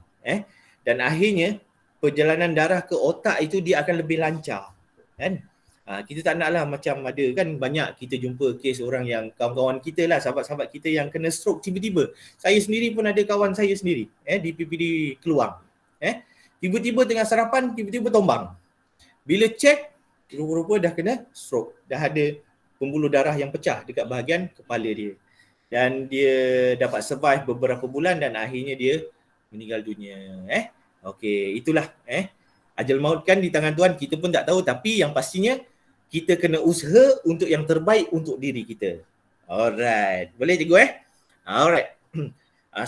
Dan akhirnya perjalanan darah ke otak itu dia akan lebih lancar. Kan? Kita tak naklah macam ada kan banyak kita jumpa kes orang yang kawan-kawan kita lah, sahabat-sahabat kita yang kena stroke tiba-tiba. Saya sendiri pun ada kawan saya sendiri di PPD Keluang. Tiba-tiba tengah sarapan, tiba-tiba tombang. Bila cek, rupa-rupa dah kena stroke. Dah ada pembuluh darah yang pecah dekat bahagian kepala dia. Dan dia dapat survive beberapa bulan dan akhirnya dia meninggal dunia. Okey, itulah ajal maut kan di tangan Tuhan, kita pun tak tahu, tapi yang pastinya kita kena usaha untuk yang terbaik untuk diri kita. Alright. Boleh cikgu Alright.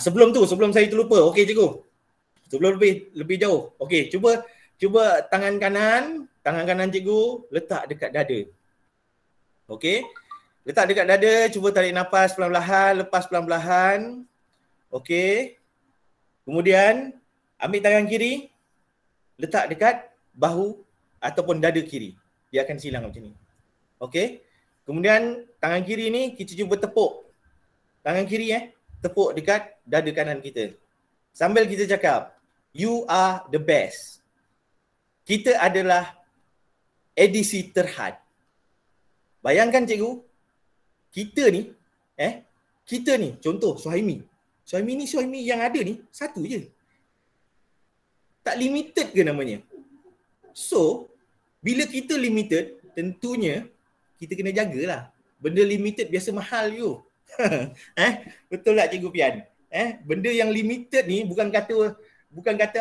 Sebelum saya terlupa. Okey cikgu. Sebelum lebih jauh. Okey, cuba tangan kanan cikgu letak dekat dada. Okey. Letak dekat dada, cuba tarik nafas perlahan-lahan, lepas perlahan-lahan. Okey. Kemudian ambil tangan kiri, letak dekat bahu ataupun dada kiri. Dia akan silang macam ni. Okey. Kemudian tangan kiri ni kita cuba tepuk. Tangan kiri tepuk dekat dada kanan kita. Sambil kita cakap, you are the best. Kita adalah edisi terhad. Bayangkan cikgu, kita ni contoh Suhaimi. Suhaimi yang ada ni satu je. Tak limited ke namanya? So, bila kita limited, tentunya kita kena jagalah. Benda limited biasa mahal you. Betul tak Cikgu Pian? Benda yang limited ni bukan kata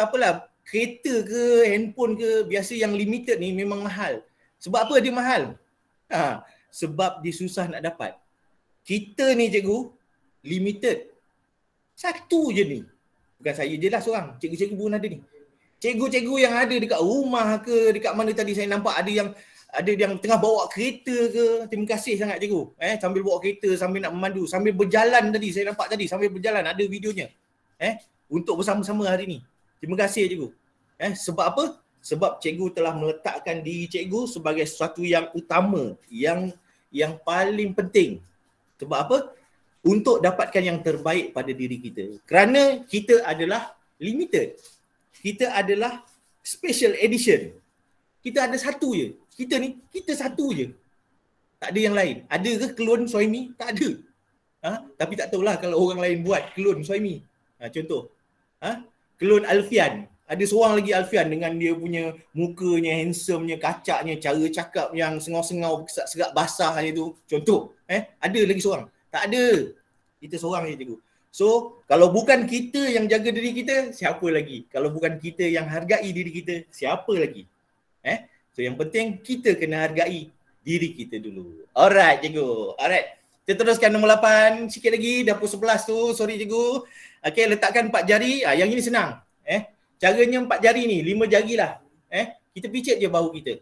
apalah, kereta ke, handphone ke, biasa yang limited ni memang mahal. Sebab apa dia mahal? Sebab dia susah nak dapat. Kita ni cikgu, limited. Satu je ni. Bukan saya je lah seorang. Cikgu-cikgu pun ada ni. Cikgu-cikgu yang ada dekat rumah ke, dekat mana tadi saya nampak ada yang tengah bawa kereta ke. Terima kasih sangat cikgu. Sambil bawa kereta, sambil nak memandu, sambil berjalan tadi, saya nampak tadi sambil berjalan ada videonya. Untuk bersama-sama hari ni. Terima kasih cikgu. Sebab apa? Sebab cikgu telah meletakkan diri cikgu sebagai sesuatu yang utama, yang paling penting. Sebab apa? Untuk dapatkan yang terbaik pada diri kita. Kerana kita adalah limited. Kita adalah special edition. Kita ada satu je. Kita satu je. Tak ada yang lain. Ada ke klon Suhaimi? Tak ada. Tapi tak tahulah kalau orang lain buat klon Suhaimi. Contoh. Klon Alfian. Ada seorang lagi Alfian dengan dia punya mukanya, handsome-nya, kacaknya, cara cakap yang sengau-sengau, serak basah itu. Contoh. Ada lagi seorang? Tak ada. Kita seorang je cikgu. So, kalau bukan kita yang jaga diri kita, siapa lagi? Kalau bukan kita yang hargai diri kita, siapa lagi? So, yang penting kita kena hargai diri kita dulu. Alright cikgu. Alright. Kita teruskan nombor 8 sikit lagi, dapur 11 tu. Sorry cikgu. Okey, letakkan 4 jari. Yang ini senang. Caranya 4 jari ni, 5 jari lah. Kita picit je bahu kita.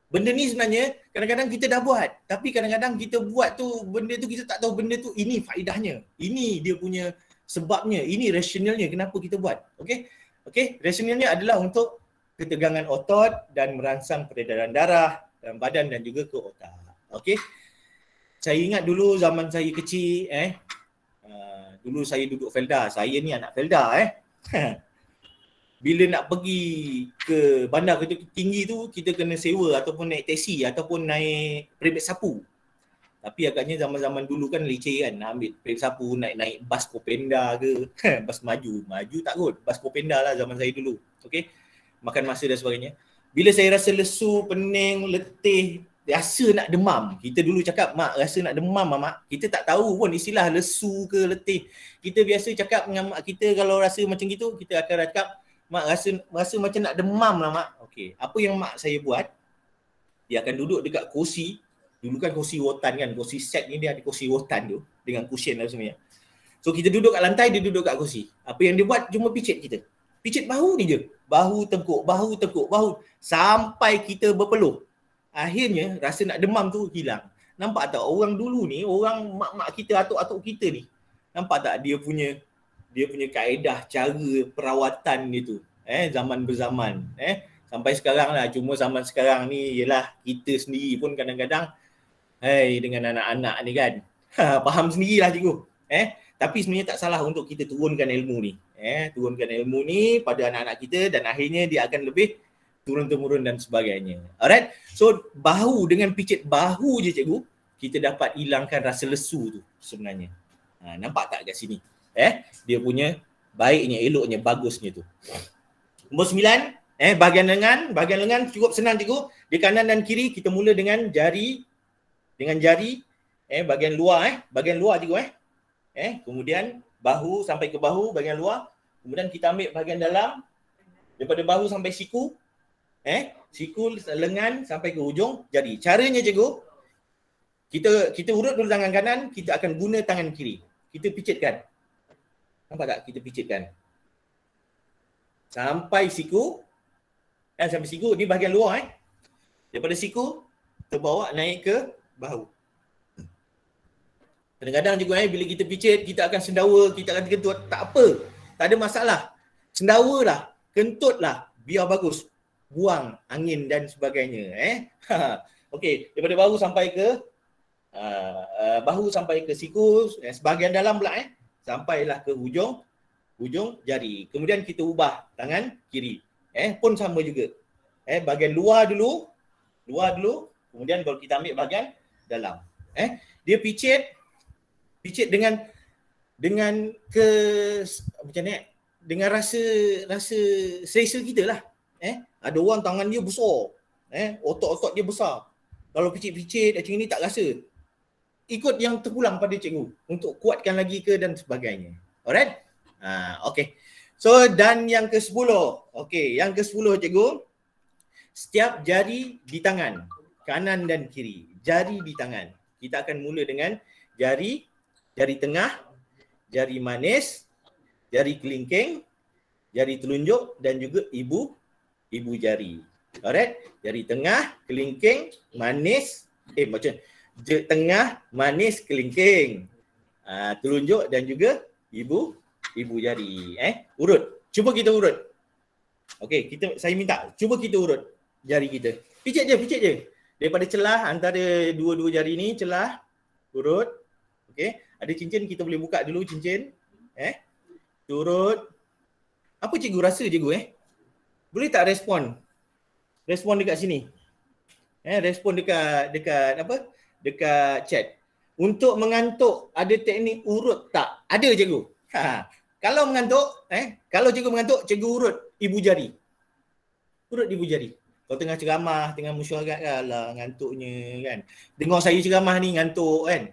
Benda ni sebenarnya kadang-kadang kita dah buat, tapi kadang-kadang kita buat tu benda tu kita tak tahu benda tu ini faedahnya. Ini dia punya sebabnya, ini rasionalnya kenapa kita buat. Okey, rasionalnya adalah untuk ketegangan otot dan merangsang peredaran darah dalam badan dan juga ke otak. Okey. Saya ingat dulu zaman saya kecil dulu saya duduk Felda. Saya ni anak Felda Bila nak pergi ke bandar Ketua Tinggi tu, kita kena sewa ataupun naik teksi ataupun naik peribet sapu. Tapi agaknya zaman-zaman dulu kan leceh kan, nak ambil peribet sapu, naik bas Kopenda ke, bas maju tak kot, bas Kopenda lah zaman saya dulu. Okey, makan masa dan sebagainya. Bila saya rasa lesu, pening, letih, rasa nak demam. Kita dulu cakap, mak rasa nak demam mak. Kita tak tahu pun istilah lesu ke letih. Kita biasa cakap dengan mak kita kalau rasa macam gitu, kita akan cakap, mak rasa macam nak demam lah mak. Okey, apa yang mak saya buat? Dia akan duduk dekat kursi. Dulu kan kursi rotan kan, kursi set ni dia ada kursi rotan tu dengan cushion lah semuanya. So kita duduk kat lantai, dia duduk kat kursi. Apa yang dia buat? Cuma picit kita. Picit bahu ni je. Bahu tengkuk, bahu sampai kita berpeluh. Akhirnya rasa nak demam tu hilang. Nampak tak orang dulu ni, orang mak-mak kita, atuk-atuk kita ni. Nampak tak dia punya kaedah cara perawatan dia tu, zaman berzaman, sampai sekarang lah. Cuma zaman sekarang ni ialah kita sendiri pun kadang-kadang dengan anak-anak ni kan faham sendirilah cikgu, tapi sebenarnya tak salah untuk kita turunkan ilmu ni, turunkan ilmu ni pada anak-anak kita dan akhirnya dia akan lebih turun-temurun dan sebagainya. Alright, so bahu, dengan picit bahu je cikgu, kita dapat hilangkan rasa lesu tu sebenarnya. Nampak tak kat sini? Dia punya baiknya, eloknya, bagusnya tu. Nombor 9, bahagian lengan cukup senang cikgu. Di kanan dan kiri kita mula dengan jari, bahagian luar cikgu. Kemudian bahu sampai ke bahu, bahagian luar. Kemudian kita ambil bahagian dalam, daripada bahu sampai siku, siku lengan sampai ke hujung jari. Caranya cikgu, kita urut dulu tangan kanan, kita akan guna tangan kiri. Kita picitkan. Nampak tak? Kita picitkan. Sampai siku. Sampai siku. Ni bahagian luar. Daripada siku, terbawa naik ke bahu. Kadang-kadang juga bila kita picit, kita akan sendawa, kita akan kentut. Tak apa. Tak ada masalah. Sendawa lah. Kentut lah. Biar bagus. Buang angin dan sebagainya. Okey. Daripada bahu sampai ke siku. Sebahagian dalam pula. Sampailah ke hujung jari. Kemudian kita ubah tangan kiri. Pun sama juga. Bahagian luar dulu. Kemudian baru kita ambil bahagian dalam. Dia picit dengan macam ni, dengan rasa selesa kita lah. Ada orang tangan dia besar. Otot-otot dia besar. Kalau picit-picit macam ni tak rasa. Ikut yang terpulang pada cikgu untuk kuatkan lagi ke dan sebagainya. Alright? Okay. So, dan yang ke-10. Okay, yang ke-10 cikgu. Setiap jari di tangan. Kanan dan kiri. Jari di tangan. Kita akan mula dengan jari tengah, jari manis, jari kelingking, jari telunjuk dan juga ibu jari. Alright? Jari tengah, kelingking, manis. Tengah, manis, kelingking, telunjuk dan juga ibu jari. Urut. Cuba kita urut. Okey, saya minta cuba kita urut jari kita. Picit je. Daripada celah antara dua-dua jari ni, celah, urut. Okey, ada cincin kita boleh buka dulu cincin. Urut. Apa cikgu rasa cikgu Boleh tak respon? Respon dekat sini. Respon dekat apa? Dekat chat. Untuk mengantuk, ada teknik urut tak? Ada cikgu. Kalau mengantuk, kalau cikgu mengantuk, cikgu urut ibu jari. Urut ibu jari. Kalau tengah ceramah, tengah mesyuarat, alah ngantuknya kan. Dengar saya ceramah ni ngantuk kan.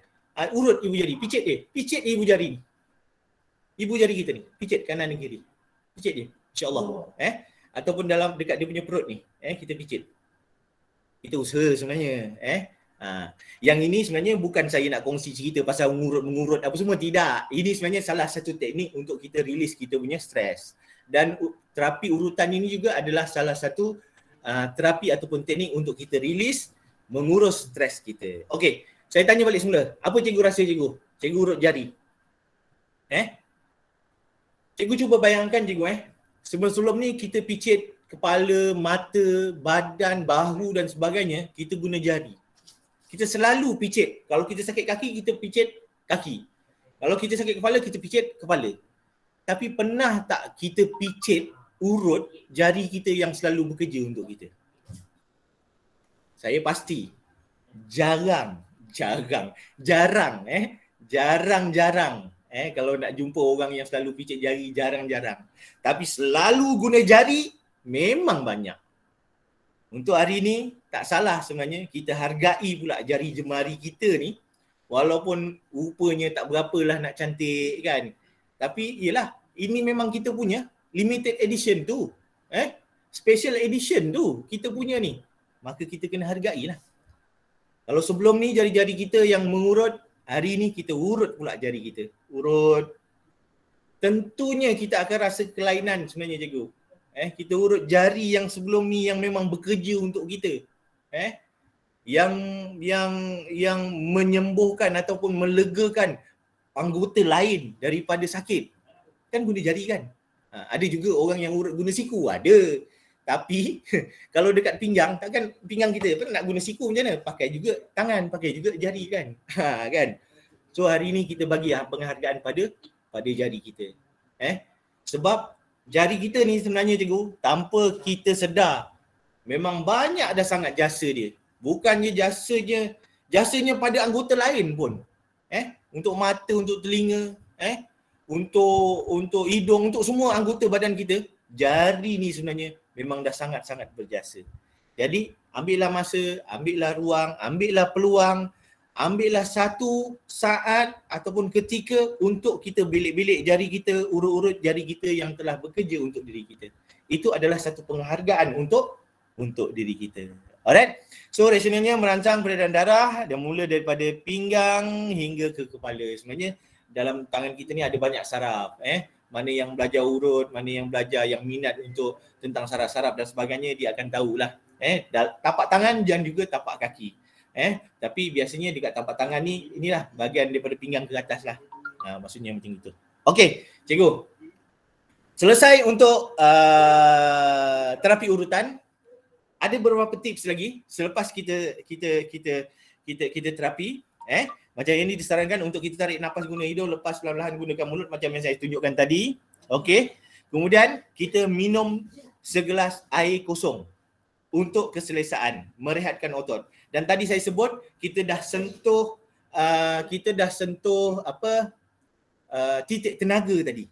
Urut ibu jari, picit dia. Picit ibu jari. Ibu jari kita ni, picit kanan dan kiri. Picit dia, insya-Allah. Ataupun dalam dekat dia punya perut ni, kita picit. Kita usaha sebenarnya. Yang ini sebenarnya bukan saya nak kongsi cerita pasal mengurut apa semua, tidak. Ini sebenarnya salah satu teknik untuk kita release kita punya stres. Dan terapi urutan ini juga adalah salah satu terapi ataupun teknik untuk kita release, mengurus stres kita. Okey, saya tanya balik semula. Apa cikgu rasa cikgu? Cikgu urut jari. Cikgu cuba bayangkan cikgu sebelum ni kita picit kepala, mata, badan, bahu dan sebagainya, kita guna jari. Kita selalu picit. Kalau kita sakit kaki, kita picit kaki. Kalau kita sakit kepala, kita picit kepala. Tapi pernah tak kita picit urut jari kita yang selalu bekerja untuk kita? Saya pasti jarang. Kalau nak jumpa orang yang selalu picit jari, jarang. Tapi selalu guna jari, memang banyak. Untuk hari ni, tak salah sebenarnya kita hargai pula jari jemari kita ni, walaupun rupanya tak berapalah nak cantik kan. Tapi yelah, ini memang kita punya limited edition tu. Special edition tu kita punya ni. Maka kita kena hargailah. Kalau sebelum ni jari-jari kita yang mengurut, hari ni kita urut pula jari kita. Urut. Tentunya kita akan rasa kelainan sebenarnya cikgu. Kita urut jari yang sebelum ni yang memang bekerja untuk kita. Yang menyembuhkan ataupun melegakan anggota lain daripada sakit. Kan guna jari kan? Ada juga orang yang urut guna siku, ada. Tapi kalau dekat pinggang, takkan pinggang kita nak guna siku macam mana? Pakai juga tangan, pakai juga jari kan? Kan? So hari ni kita bagi penghargaan pada jari kita. Sebab jari kita ni sebenarnya cikgu, tanpa kita sedar, memang banyak dah sangat jasa dia. Bukannya jasanya pada anggota lain pun. Untuk mata, untuk telinga, untuk hidung, untuk semua anggota badan kita, jari ni sebenarnya memang dah sangat-sangat berjasa. Jadi ambillah masa, ambillah ruang, ambillah peluang, ambillah satu saat ataupun ketika untuk kita bilik-bilik jari kita, urut-urut jari kita yang telah bekerja untuk diri kita. Itu adalah satu penghargaan untuk diri kita. Alright. So rasionalnya merancang peredaran darah dan mula daripada pinggang hingga ke kepala. Sebenarnya dalam tangan kita ni ada banyak saraf. Mana yang belajar urut, mana yang belajar yang minat untuk tentang saraf-saraf dan sebagainya, dia akan tahulah. Tapak tangan dan juga tapak kaki. Tapi biasanya dekat tapak tangan ni, inilah bahagian daripada pinggang ke atas lah. Maksudnya macam itu. Okey, cikgu. Selesai untuk terapi urutan. Ada beberapa tips lagi selepas kita terapi. Macam yang ini disarankan untuk kita tarik nafas guna hidung, lepas perlahan-lahan gunakan mulut macam yang saya tunjukkan tadi. Okey. Kemudian kita minum segelas air kosong untuk keselesaan, merehatkan otot. Dan tadi saya sebut kita dah sentuh titik tenaga tadi.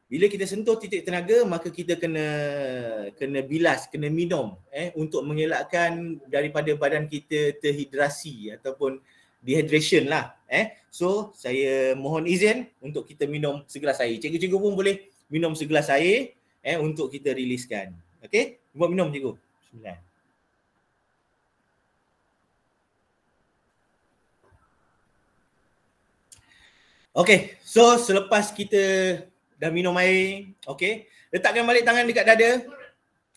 Bila kita sentuh titik tenaga, maka kita kena bilas, kena minum untuk mengelakkan daripada badan kita terhidrasi ataupun dehydration lah. So saya mohon izin untuk kita minum segelas air. Cikgu-cikgu pun boleh minum segelas air untuk kita riliskan. Okey? Buat minum cikgu. Bismillah. Okey, so selepas kita dah minum air, okey, letakkan balik tangan dekat dada.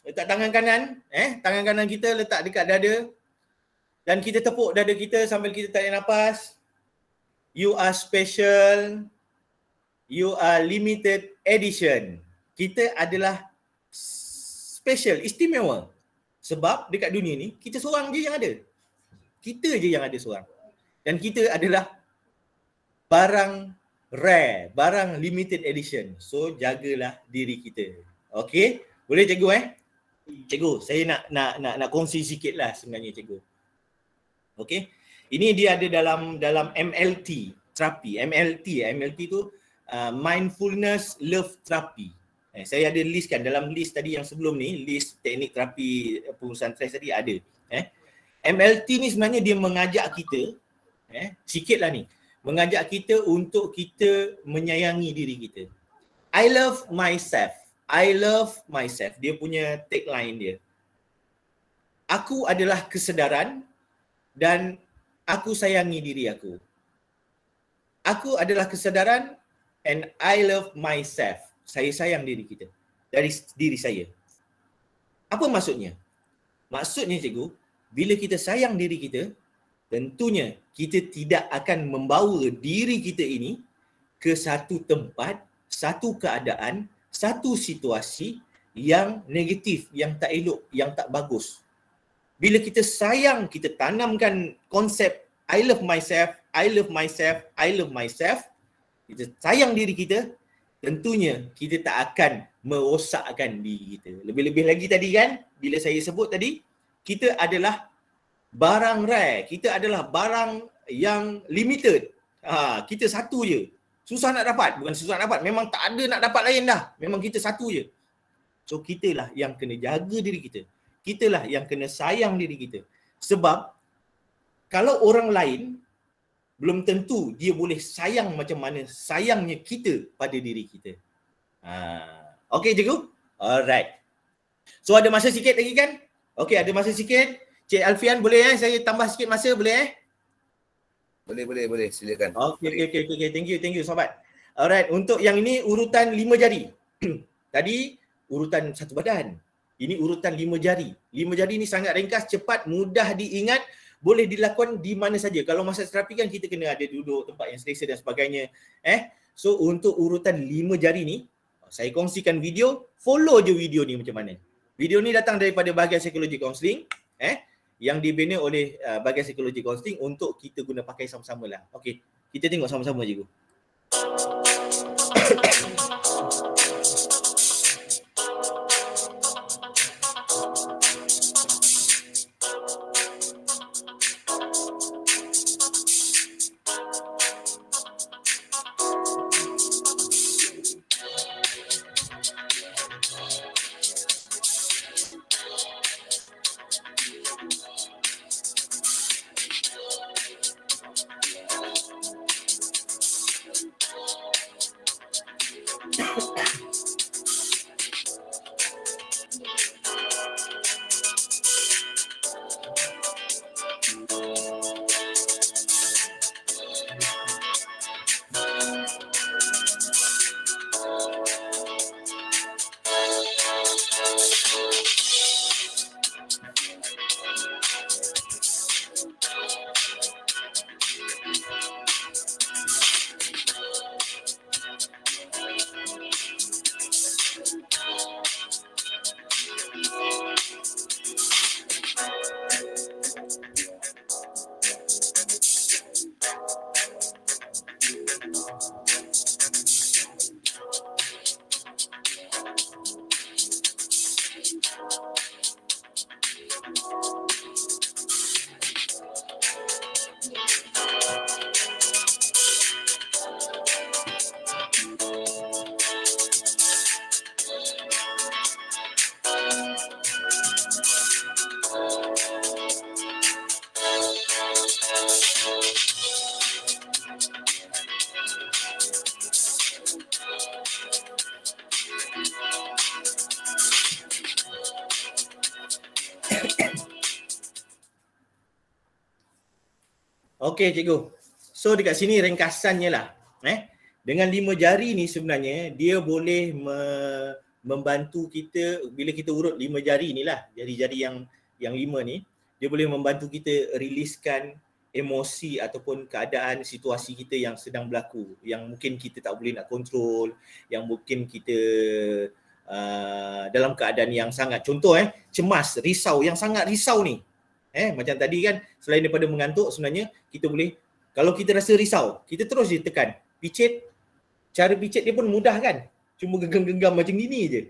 Letak tangan kanan, tangan kanan kita letak dekat dada. Dan kita tepuk dada kita sambil kita tarik nafas. You are special. You are limited edition. Kita adalah special, istimewa. Sebab dekat dunia ni, kita seorang je yang ada. Kita je yang ada seorang. Dan kita adalah barang rare, barang limited edition. So, jagalah diri kita. Okey? Boleh cikgu Cikgu, saya nak kongsi sikit lah sebenarnya cikgu. Okey? Ini dia ada dalam MLT terapi. MLT tu mindfulness love therapy. Saya ada listkan dalam list tadi yang sebelum ni, list teknik terapi pengurusan stres tadi ada. MLT ni sebenarnya dia mengajak kita, sikitlah ni, mengajak kita untuk kita menyayangi diri kita. I love myself. I love myself. Dia punya tagline dia. aku adalah kesedaran dan aku sayangi diri aku. Aku adalah kesedaran and I love myself. Saya sayang diri kita. Dari diri saya. Apa maksudnya? Maksudnya cikgu, bila kita sayang diri kita, tentunya kita tidak akan membawa diri kita ini ke satu tempat, satu keadaan, satu situasi yang negatif, yang tak elok, yang tak bagus. Bila kita sayang, kita tanamkan konsep I love myself, I love myself, I love myself, kita sayang diri kita, tentunya kita tak akan merosakkan diri kita. Lebih-lebih lagi tadi kan, bila saya sebut tadi, kita adalah barang rare, kita adalah barang yang limited. Kita satu je. Susah nak dapat, bukan susah nak dapat, memang tak ada nak dapat lain dah. Memang kita satu je. So kitalah yang kena jaga diri kita. Kitalah yang kena sayang diri kita. Sebab kalau orang lain belum tentu dia boleh sayang macam mana sayangnya kita pada diri kita. Okey cikgu? Alright. So ada masa sikit lagi kan? Okey, ada masa sikit. Cik Alfian boleh saya tambah sikit masa boleh Boleh, silakan. Okey. Thank you sobat. Alright, untuk yang ini urutan 5 jari. Tadi urutan satu badan. Ini urutan 5 jari. 5 jari ni sangat ringkas, cepat, mudah diingat, boleh dilakukan di mana saja. Kalau masa terapi kan kita kena ada duduk tempat yang selesa dan sebagainya. So untuk urutan 5 jari ni, saya kongsikan video, follow je video ni macam mana. Video ni datang daripada bahagian psikologi kaunseling, yang dibina oleh bahagian psikologi kaunseling untuk kita guna pakai sama-sama lah. Okey, kita tengok sama-sama cikgu. Okey cikgu. So dekat sini ringkasannya lah. Dengan 5 jari ni sebenarnya dia boleh membantu kita bila kita urut 5 jari ni lah. Jari-jari yang 5 ni dia boleh membantu kita riliskan emosi ataupun keadaan situasi kita yang sedang berlaku, yang mungkin kita tak boleh nak kontrol, yang mungkin kita dalam keadaan yang sangat cemas, risau, yang sangat risau ni. Macam tadi kan, selain daripada mengantuk sebenarnya kita boleh, kalau kita rasa risau, kita terus je tekan picit. Cara picit dia pun mudah kan, cuma genggam-genggam macam gini je.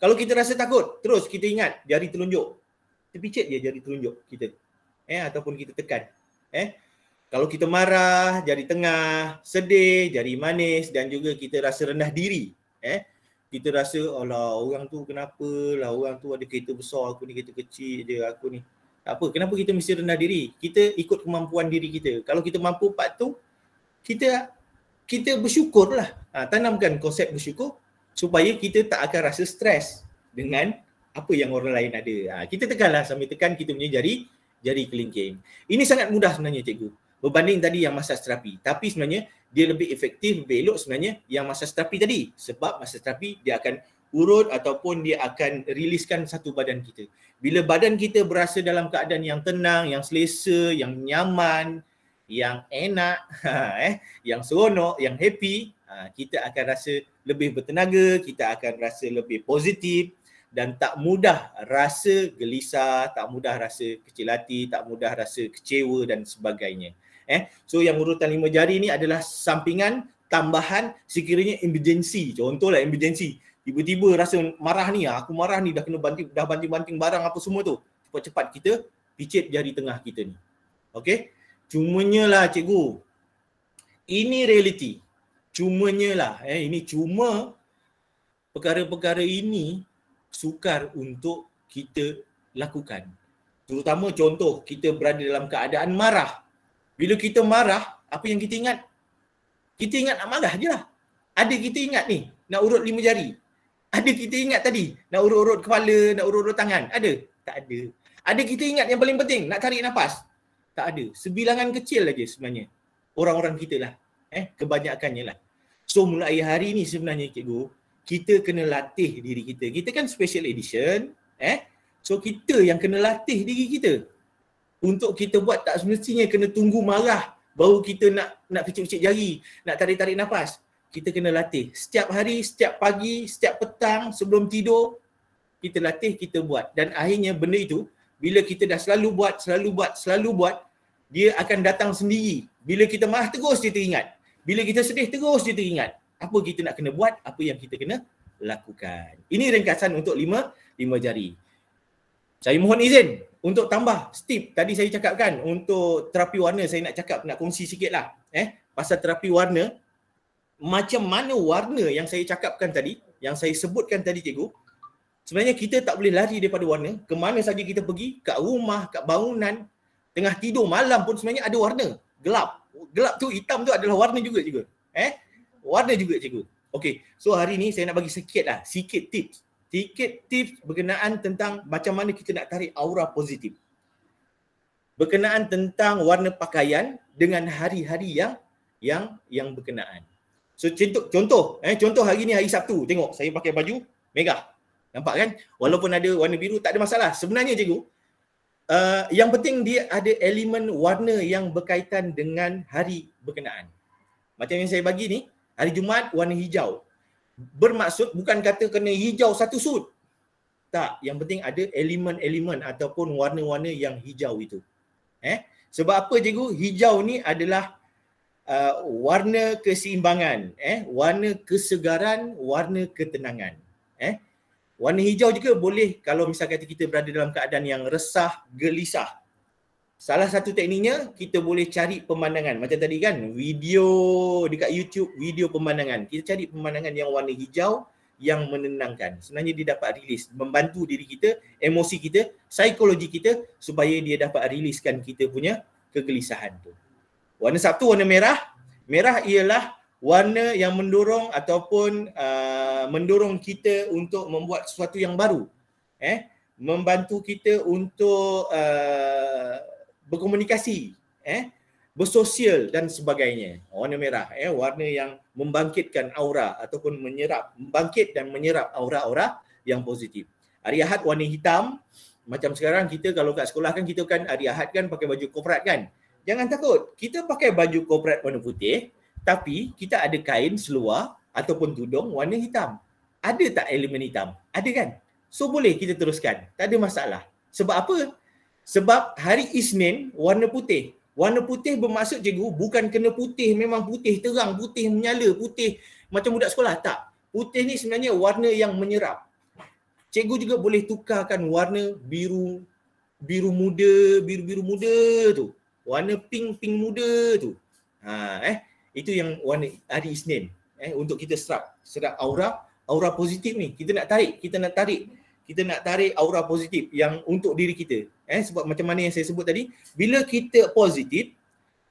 Kalau kita rasa takut, terus kita ingat jari telunjuk, kita picit je jari telunjuk kita, ataupun kita tekan. Kalau kita marah, jari tengah, sedih, jari manis, dan juga kita rasa rendah diri. Kita rasa, alah orang tu kenapa lah, orang tu ada kereta besar, aku ni kereta kecil je, aku ni. Tak apa, kenapa kita mesti rendah diri? Kita ikut kemampuan diri kita. Kalau kita mampu part tu, kita bersyukurlah. Tanamkan konsep bersyukur supaya kita tak akan rasa stres dengan apa yang orang lain ada. Kita tekanlah sambil tekan kita punya jari kelingking. Ini sangat mudah sebenarnya cikgu. Berbanding tadi yang massage terapi. Tapi sebenarnya dia lebih efektif, lebih elok sebenarnya yang massage terapi tadi. Sebab massage terapi dia akan urut ataupun dia akan riliskan satu badan kita. Bila badan kita berasa dalam keadaan yang tenang, yang selesa, yang nyaman, yang enak, yang seronok, yang happy, kita akan rasa lebih bertenaga, kita akan rasa lebih positif dan tak mudah rasa gelisah, tak mudah rasa kecil hati, tak mudah rasa kecewa dan sebagainya. So yang urutan 5 jari ni adalah sampingan tambahan sekiranya emergency. Contohlah emergency. Tiba-tiba rasa marah ni, aku marah ni, dah banting-banting barang apa semua tu. Cepat-cepat kita picit jari tengah kita ni. Okey? Cumanya lah cikgu, ini reality. Cumanya lah, ini cuma perkara-perkara ini sukar untuk kita lakukan. Terutama contoh, kita berada dalam keadaan marah. Bila kita marah, apa yang kita ingat? Kita ingat nak marah je lah. Ada kita ingat ni, nak urut 5 jari. Ada kita ingat tadi, nak urut-urut kepala, nak urut-urut tangan. Ada? Tak ada. Ada kita ingat yang paling penting, nak tarik nafas. Tak ada. Sebilangan kecil aja sebenarnya. Orang-orang kita lah. Kebanyakannya lah. So mulai hari ni sebenarnya cikgu, kita kena latih diri kita. Kita kan special edition. So kita yang kena latih diri kita. Untuk kita buat tak semestinya kena tunggu marah baru kita nak picit-picit jari, nak tarik-tarik nafas. Kita kena latih. Setiap hari, setiap pagi, setiap petang, sebelum tidur, kita latih, kita buat. Dan akhirnya benda itu, bila kita dah selalu buat, dia akan datang sendiri. Bila kita marah, terus dia teringat. Bila kita sedih, terus dia teringat. Apa kita nak kena buat, apa yang kita kena lakukan. Ini ringkasan untuk 5 jari. Saya mohon izin untuk tambah step. Tadi saya cakapkan untuk terapi warna, saya nak kongsi sikit lah. Pasal terapi warna, macam mana warna yang saya cakapkan tadi, yang saya sebutkan tadi cikgu, sebenarnya kita tak boleh lari daripada warna. Kemana saja kita pergi, kat rumah, kat bangunan, tengah tidur, malam pun sebenarnya ada warna. Gelap. Gelap tu, hitam tu adalah warna juga cikgu. Warna juga cikgu. Okey, so hari ni saya nak bagi sikit tips. Sikit tips berkenaan tentang macam mana kita nak tarik aura positif. Berkenaan tentang warna pakaian dengan hari-hari yang berkenaan. So contoh hari ni hari Sabtu, tengok saya pakai baju merah. Nampak kan? Walaupun ada warna biru tak ada masalah. Sebenarnya cikgu, yang penting dia ada elemen warna yang berkaitan dengan hari berkenaan. Macam yang saya bagi ni, hari Jumaat warna hijau. Bermaksud bukan kata kena hijau satu sud. Tak, yang penting ada elemen-elemen ataupun warna-warna yang hijau itu. Sebab apa cikgu? Hijau ni adalah warna keseimbangan, warna kesegaran, warna ketenangan. Warna hijau juga boleh kalau misal kata kita berada dalam keadaan yang resah, gelisah. Salah satu tekniknya kita boleh cari pemandangan. Macam tadi kan video dekat YouTube, video pemandangan. Kita cari pemandangan yang warna hijau yang menenangkan. Sebenarnya dia dapat rilis, membantu diri kita, emosi kita, psikologi kita supaya dia dapat riliskan kita punya kegelisahan tu. Warna Sabtu warna merah. Merah ialah warna yang mendorong ataupun mendorong kita untuk membuat sesuatu yang baru. Membantu kita untuk berkomunikasi, bersosial dan sebagainya. Warna merah, warna yang membangkitkan aura ataupun membangkit dan menyerap aura-aura yang positif. Hari Ahad warna hitam. Macam sekarang kita kalau kat sekolah kan kita kan hari Ahad kan pakai baju korporat kan. Jangan takut, kita pakai baju korporat warna putih, tapi kita ada kain seluar ataupun tudung warna hitam. Ada tak elemen hitam? Ada kan? So boleh kita teruskan, tak ada masalah. Sebab apa? Sebab hari Isnin warna putih. Warna putih bermaksud cikgu bukan kena putih memang putih terang, putih menyala, putih macam budak sekolah. Tak. Putih ni sebenarnya warna yang menyerap. Cikgu juga boleh tukarkan warna biru muda tu. Warna pink muda tu. Itu yang warna hari Isnin. Untuk kita serap aura positif ni. Kita nak tarik aura positif yang untuk diri kita. Sebab macam mana yang saya sebut tadi, bila kita positif,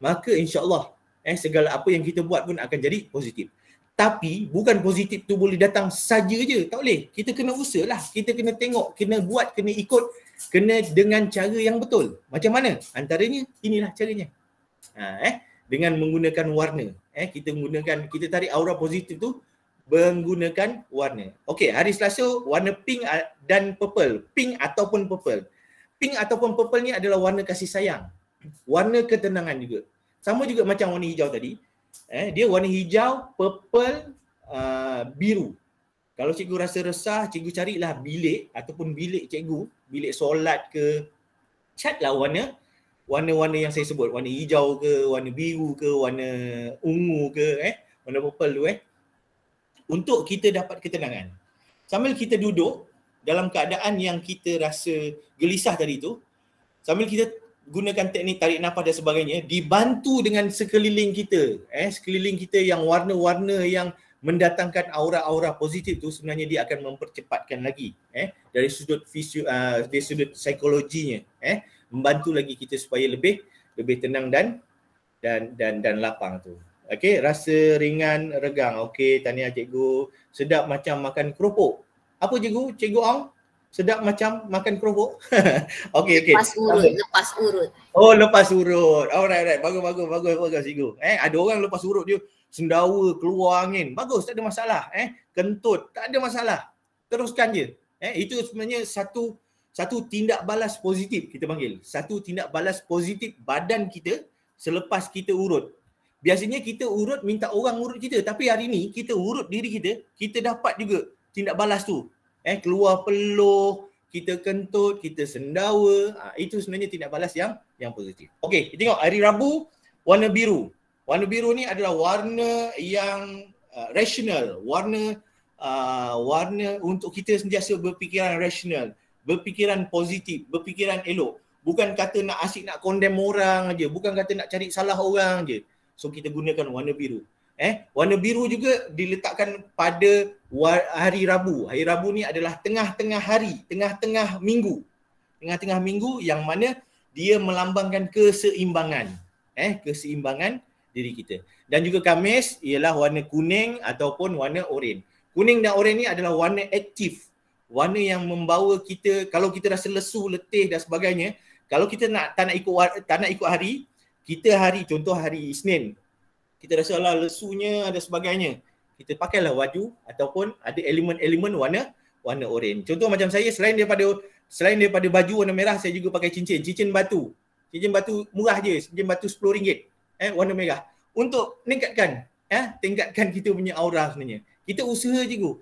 maka insya-Allah segala apa yang kita buat pun akan jadi positif. Tapi bukan positif tu boleh datang saja je. Tak boleh. Kita kena usaha lah. Kita kena tengok, kena buat, kena ikut, kena dengan cara yang betul. Macam mana? Antaranya inilah caranya. Dengan menggunakan warna. Kita tarik aura positif tu menggunakan warna. Okey, hari Selasa warna pink dan purple. Pink ataupun purple. Pink ataupun purple ni adalah warna kasih sayang. Warna ketenangan juga. Sama juga macam warna hijau tadi. Dia warna hijau, purple, biru. Kalau cikgu rasa resah, cikgu carilah bilik ataupun bilik cikgu, bilik solat ke, catlah warna-warna yang saya sebut. Warna hijau ke, warna biru ke, warna ungu ke, warna purple tu untuk kita dapat ketenangan. Sambil kita duduk dalam keadaan yang kita rasa gelisah tadi tu, sambil kita gunakan teknik tarik nafas dan sebagainya, dibantu dengan sekeliling kita, sekeliling kita yang warna-warna yang mendatangkan aura-aura positif tu, sebenarnya dia akan mempercepatkan lagi dari sudut dari sudut psikologinya, membantu lagi kita supaya lebih tenang dan lapang tu. Okey, rasa ringan, regang. Okey, tahniah cikgu. Sedap macam makan keropok. Apa cikgu? Cikgu Ong? Sedap macam makan keropok. Okey. Lepas urut. Oh, lepas urut. Alright. Bagus cikgu. Ada orang lepas urut dia sendawa, keluar angin. Bagus, tak ada masalah. Kentut, tak ada masalah. Teruskan je. Itu sebenarnya satu tindak balas positif kita panggil. Satu tindak balas positif badan kita selepas kita urut. Biasanya kita urut minta orang urut kita, tapi hari ni kita urut diri kita, kita dapat juga tindak balas tu. Keluar peluh, kita kentut, kita sendawa. Itu sebenarnya tindak balas yang positif. Okey, kita tengok hari Rabu warna biru. Warna biru ni adalah warna yang rasional, warna untuk kita sentiasa berfikiran rasional, berfikiran positif, berfikiran elok. Bukan kata nak asyik nak condemn orang aja, bukan kata nak cari salah orang aje. So kita gunakan warna biru. Warna biru juga diletakkan pada hari Rabu. Hari Rabu ni adalah tengah-tengah hari, tengah-tengah minggu. Tengah-tengah minggu yang mana dia melambangkan keseimbangan. Keseimbangan diri kita. Dan juga Khamis ialah warna kuning ataupun warna oranye. Kuning dan oranye ni adalah warna aktif. Warna yang membawa kita, kalau kita rasa lesu, letih dan sebagainya, kalau kita tak nak ikut hari, contoh hari Isnin, kita rasa lah lesunya ada sebagainya, kita pakailah baju ataupun ada elemen-elemen warna oranye. Contoh macam saya, selain daripada baju warna merah, saya juga pakai cincin batu. Cincin batu murah je, cincin batu RM10, warna merah. Untuk tingkatkan kita punya aura sebenarnya. Kita usaha cikgu.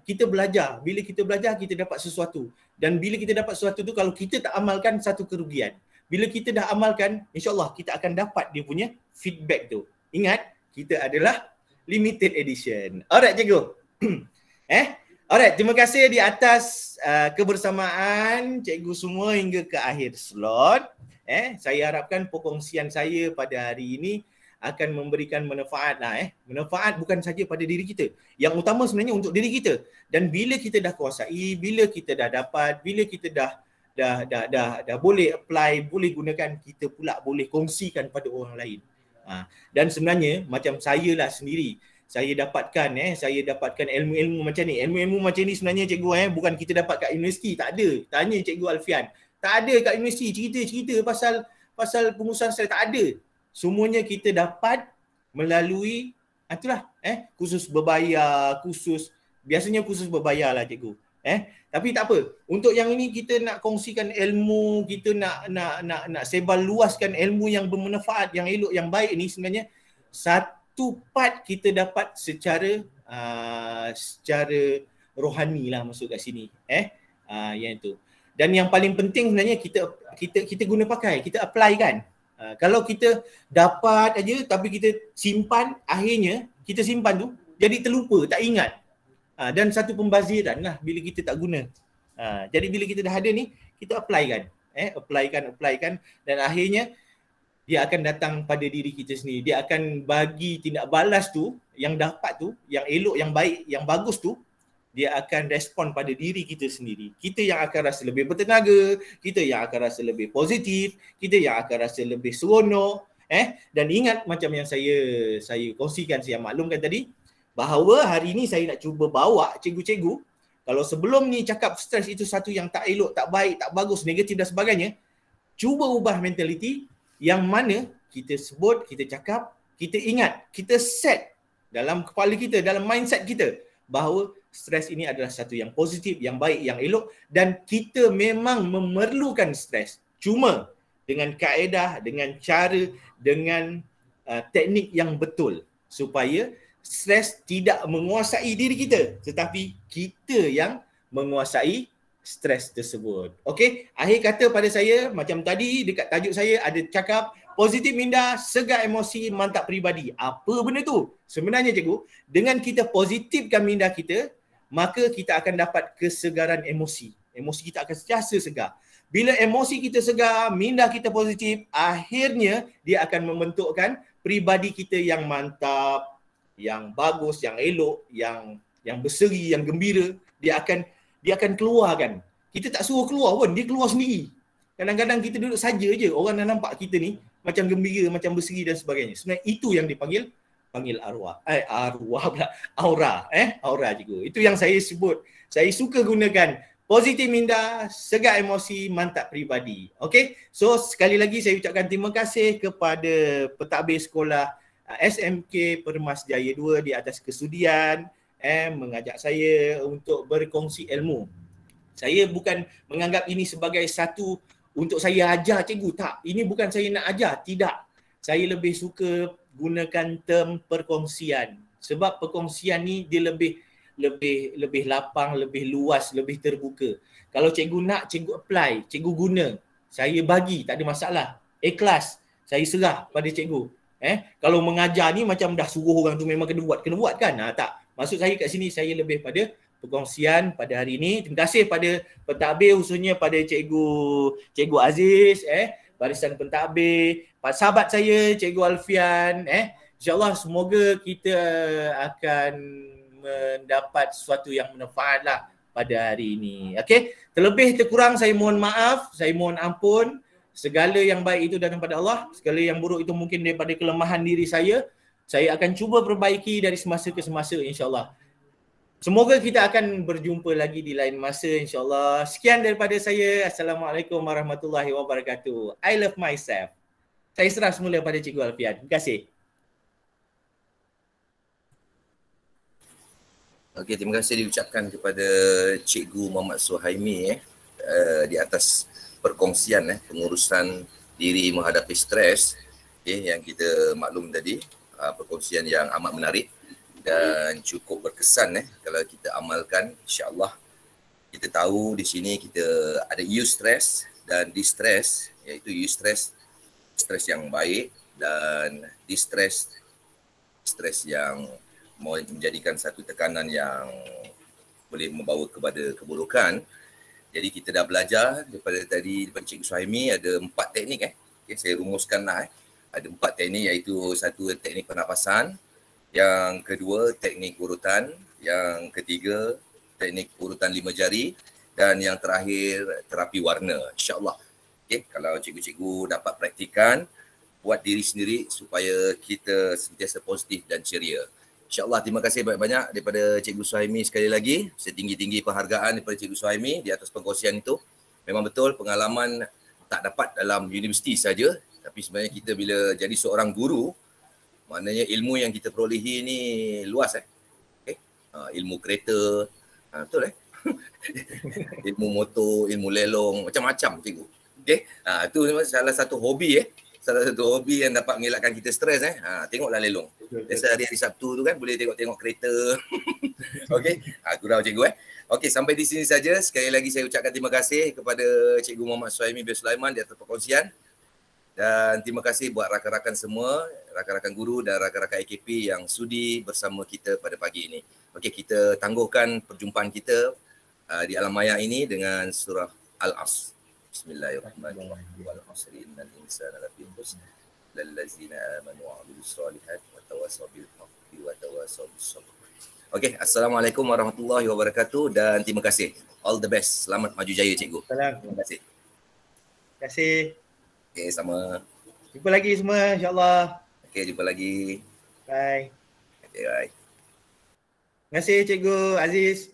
Kita belajar. Bila kita belajar, kita dapat sesuatu. Dan bila kita dapat sesuatu tu, kalau kita tak amalkan, satu kerugian. Bila kita dah amalkan, insyaAllah kita akan dapat dia punya feedback tu. Ingat, kita adalah limited edition. Alright cikgu. Alright, terima kasih di atas kebersamaan cikgu semua hingga ke akhir slot. Saya harapkan perkongsian saya pada hari ini akan memberikan manfaat lah. Manfaat bukan saja pada diri kita. Yang utama sebenarnya untuk diri kita. Dan bila kita dah kuasai, bila kita dah dapat, bila kita dah boleh apply, boleh gunakan, kita pula boleh kongsikan pada orang lain. Dan sebenarnya macam saya lah sendiri, saya dapatkan ilmu-ilmu macam ni. Ilmu-ilmu macam ni sebenarnya cikgu bukan kita dapat kat universiti, tak ada. Tanya cikgu Alfian. Tak ada kat universiti cerita pasal pengurusan saya, tak ada. Semuanya kita dapat melalui itulah kursus berbayar, biasanya kursus berbayar lah cikgu. Tapi tak apa. Untuk yang ini kita nak kongsikan ilmu, kita nak sebar luaskan ilmu yang bermanfaat, yang elok, yang baik ni sebenarnya satu part kita dapat secara rohani lah masuk kat sini. Yang itu. Dan yang paling penting sebenarnya kita guna pakai, kita apply kan. Kalau kita dapat aja tapi kita simpan, akhirnya kita simpan tu jadi terlupa, tak ingat. Dan satu pembaziran lah bila kita tak guna. Jadi bila kita dah ada ni, kita apply kan. Dan akhirnya dia akan datang pada diri kita sendiri. Dia akan bagi tindak balas tu, yang dapat tu, yang elok, yang baik, yang bagus tu, dia akan respon pada diri kita sendiri. Kita yang akan rasa lebih bertenaga, kita yang akan rasa lebih positif, kita yang akan rasa lebih seronok. Dan ingat macam yang saya kongsikan, saya maklumkan tadi, bahawa hari ini saya nak cuba bawa cikgu-cikgu, kalau sebelum ni cakap stres itu satu yang tak elok, tak baik, tak bagus, negatif dan sebagainya, cuba ubah mentaliti yang mana kita sebut, kita cakap, kita ingat, kita set dalam kepala kita, dalam mindset kita bahawa stres ini adalah satu yang positif, yang baik, yang elok dan kita memang memerlukan stres. Cuma dengan kaedah, dengan cara, dengan teknik yang betul supaya stres tidak menguasai diri kita tetapi kita yang menguasai stres tersebut. Okey, akhir kata pada saya macam tadi dekat tajuk saya ada cakap positif minda, segar emosi, mantap peribadi. Apa benda tu? Sebenarnya cikgu, dengan kita positifkan minda kita, maka kita akan dapat kesegaran emosi. Emosi kita akan sentiasa segar. Bila emosi kita segar, minda kita positif, akhirnya dia akan membentukkan peribadi kita yang mantap, yang bagus, yang elok, yang berseri, yang gembira. Dia akan keluarkan. Kita tak suruh keluar pun, dia keluar sendiri. Kadang-kadang kita duduk saja je, orang dah nampak kita ni macam gembira, macam berseri dan sebagainya. Sebenarnya itu yang dipanggil arwah. Arwah pula. Aura. Aura cikgu. Itu yang saya sebut. Saya suka gunakan positif minda, segar emosi, mantap peribadi. Okey. So sekali lagi saya ucapkan terima kasih kepada pentadbir sekolah SMK Permas Jaya 2 di atas kesudian mengajak saya untuk berkongsi ilmu. Saya bukan menganggap ini sebagai satu untuk saya ajar cikgu, tak. Ini bukan saya nak ajar, tidak. Saya lebih suka gunakan term perkongsian. Sebab perkongsian ni dia lebih lapang, lebih luas, lebih terbuka. Kalau cikgu nak, cikgu apply, cikgu guna. Saya bagi, tak ada masalah. Ikhlas, saya serah pada cikgu. Kalau mengajar ni macam dah suruh orang tu memang kena buat kan? Tak. Maksud saya kat sini saya lebih pada perkongsian pada hari ini. Terima kasih pada pentadbir, khususnya pada Cikgu Aziz, barisan pentadbir, sahabat saya Cikgu Alfian, InsyaAllah semoga kita akan mendapat sesuatu yang bermanfaat lah pada hari ini. Okey, terlebih terkurang saya mohon maaf, saya mohon ampun. Segala yang baik itu datang daripada Allah, segala yang buruk itu mungkin daripada kelemahan diri saya. Saya akan cuba perbaiki dari semasa ke semasa insya-Allah. Semoga kita akan berjumpa lagi di lain masa insya-Allah. Sekian daripada saya. Assalamualaikum warahmatullahi wabarakatuh. I love myself. Saya serah semula pada Cikgu Alfian. Terima kasih. Okey, terima kasih diucapkan kepada Cikgu Muhammad Suhaimi di atas perkongsian pengurusan diri menghadapi stres yang kita maklum tadi, perkongsian yang amat menarik dan cukup berkesan kalau kita amalkan, insya-Allah. Kita tahu di sini kita ada eustress dan distress, iaitu eustress stres yang baik dan distress stres yang menjadikan satu tekanan yang boleh membawa kepada keburukan. Jadi kita dah belajar daripada Cikgu Suhaimi ada 4 teknik Okay, saya rumuskanlah Ada 4 teknik, iaitu satu teknik pernafasan, yang kedua teknik urutan, yang ketiga teknik urutan 5 jari dan yang terakhir terapi warna, insya-Allah. Okay, kalau cikgu-cikgu dapat praktikan, buat diri sendiri supaya kita sentiasa positif dan ceria. InsyaAllah, terima kasih banyak-banyak daripada Cikgu Suhaimi sekali lagi. Setinggi-tinggi penghargaan daripada Cikgu Suhaimi di atas perkongsian itu. Memang betul pengalaman tak dapat dalam universiti saja, tapi sebenarnya kita bila jadi seorang guru, maknanya ilmu yang kita perolehi ni luas Okay. Ilmu kereta, betul ilmu motor, ilmu lelong, macam-macam cikgu. Okay. Itu salah satu hobi yang dapat mengelakkan kita stres tengoklah lelong. Biasa hari-hari Sabtu tu kan boleh tengok-tengok kereta. Okey, gurau cikgu Okey, sampai di sini saja. Sekali lagi saya ucapkan terima kasih kepada Cikgu Muhammad Suhaimi bin Sulaiman di atas perkongsian. Dan terima kasih buat rakan-rakan semua, rakan-rakan guru dan rakan-rakan AKP yang sudi bersama kita pada pagi ini. Okey, kita tangguhkan perjumpaan kita di alam maya ini dengan surah Al-Asr. Bismillahirrahmanirrahim. Wal 'asri innal insana lafi khusr lallazina amanu wa 'amilus solihati wa tawassaw bil haqqi wa tawassaw bis sabr. Okey, assalamualaikum warahmatullahi wabarakatuh dan terima kasih. All the best. Selamat maju jaya cikgu. Salam. Terima kasih. Terima kasih. Okey, sama. Jumpa lagi semua insya-Allah. Okey, jumpa lagi. Bye. Okey, bye. Terima kasih Cikgu Aziz.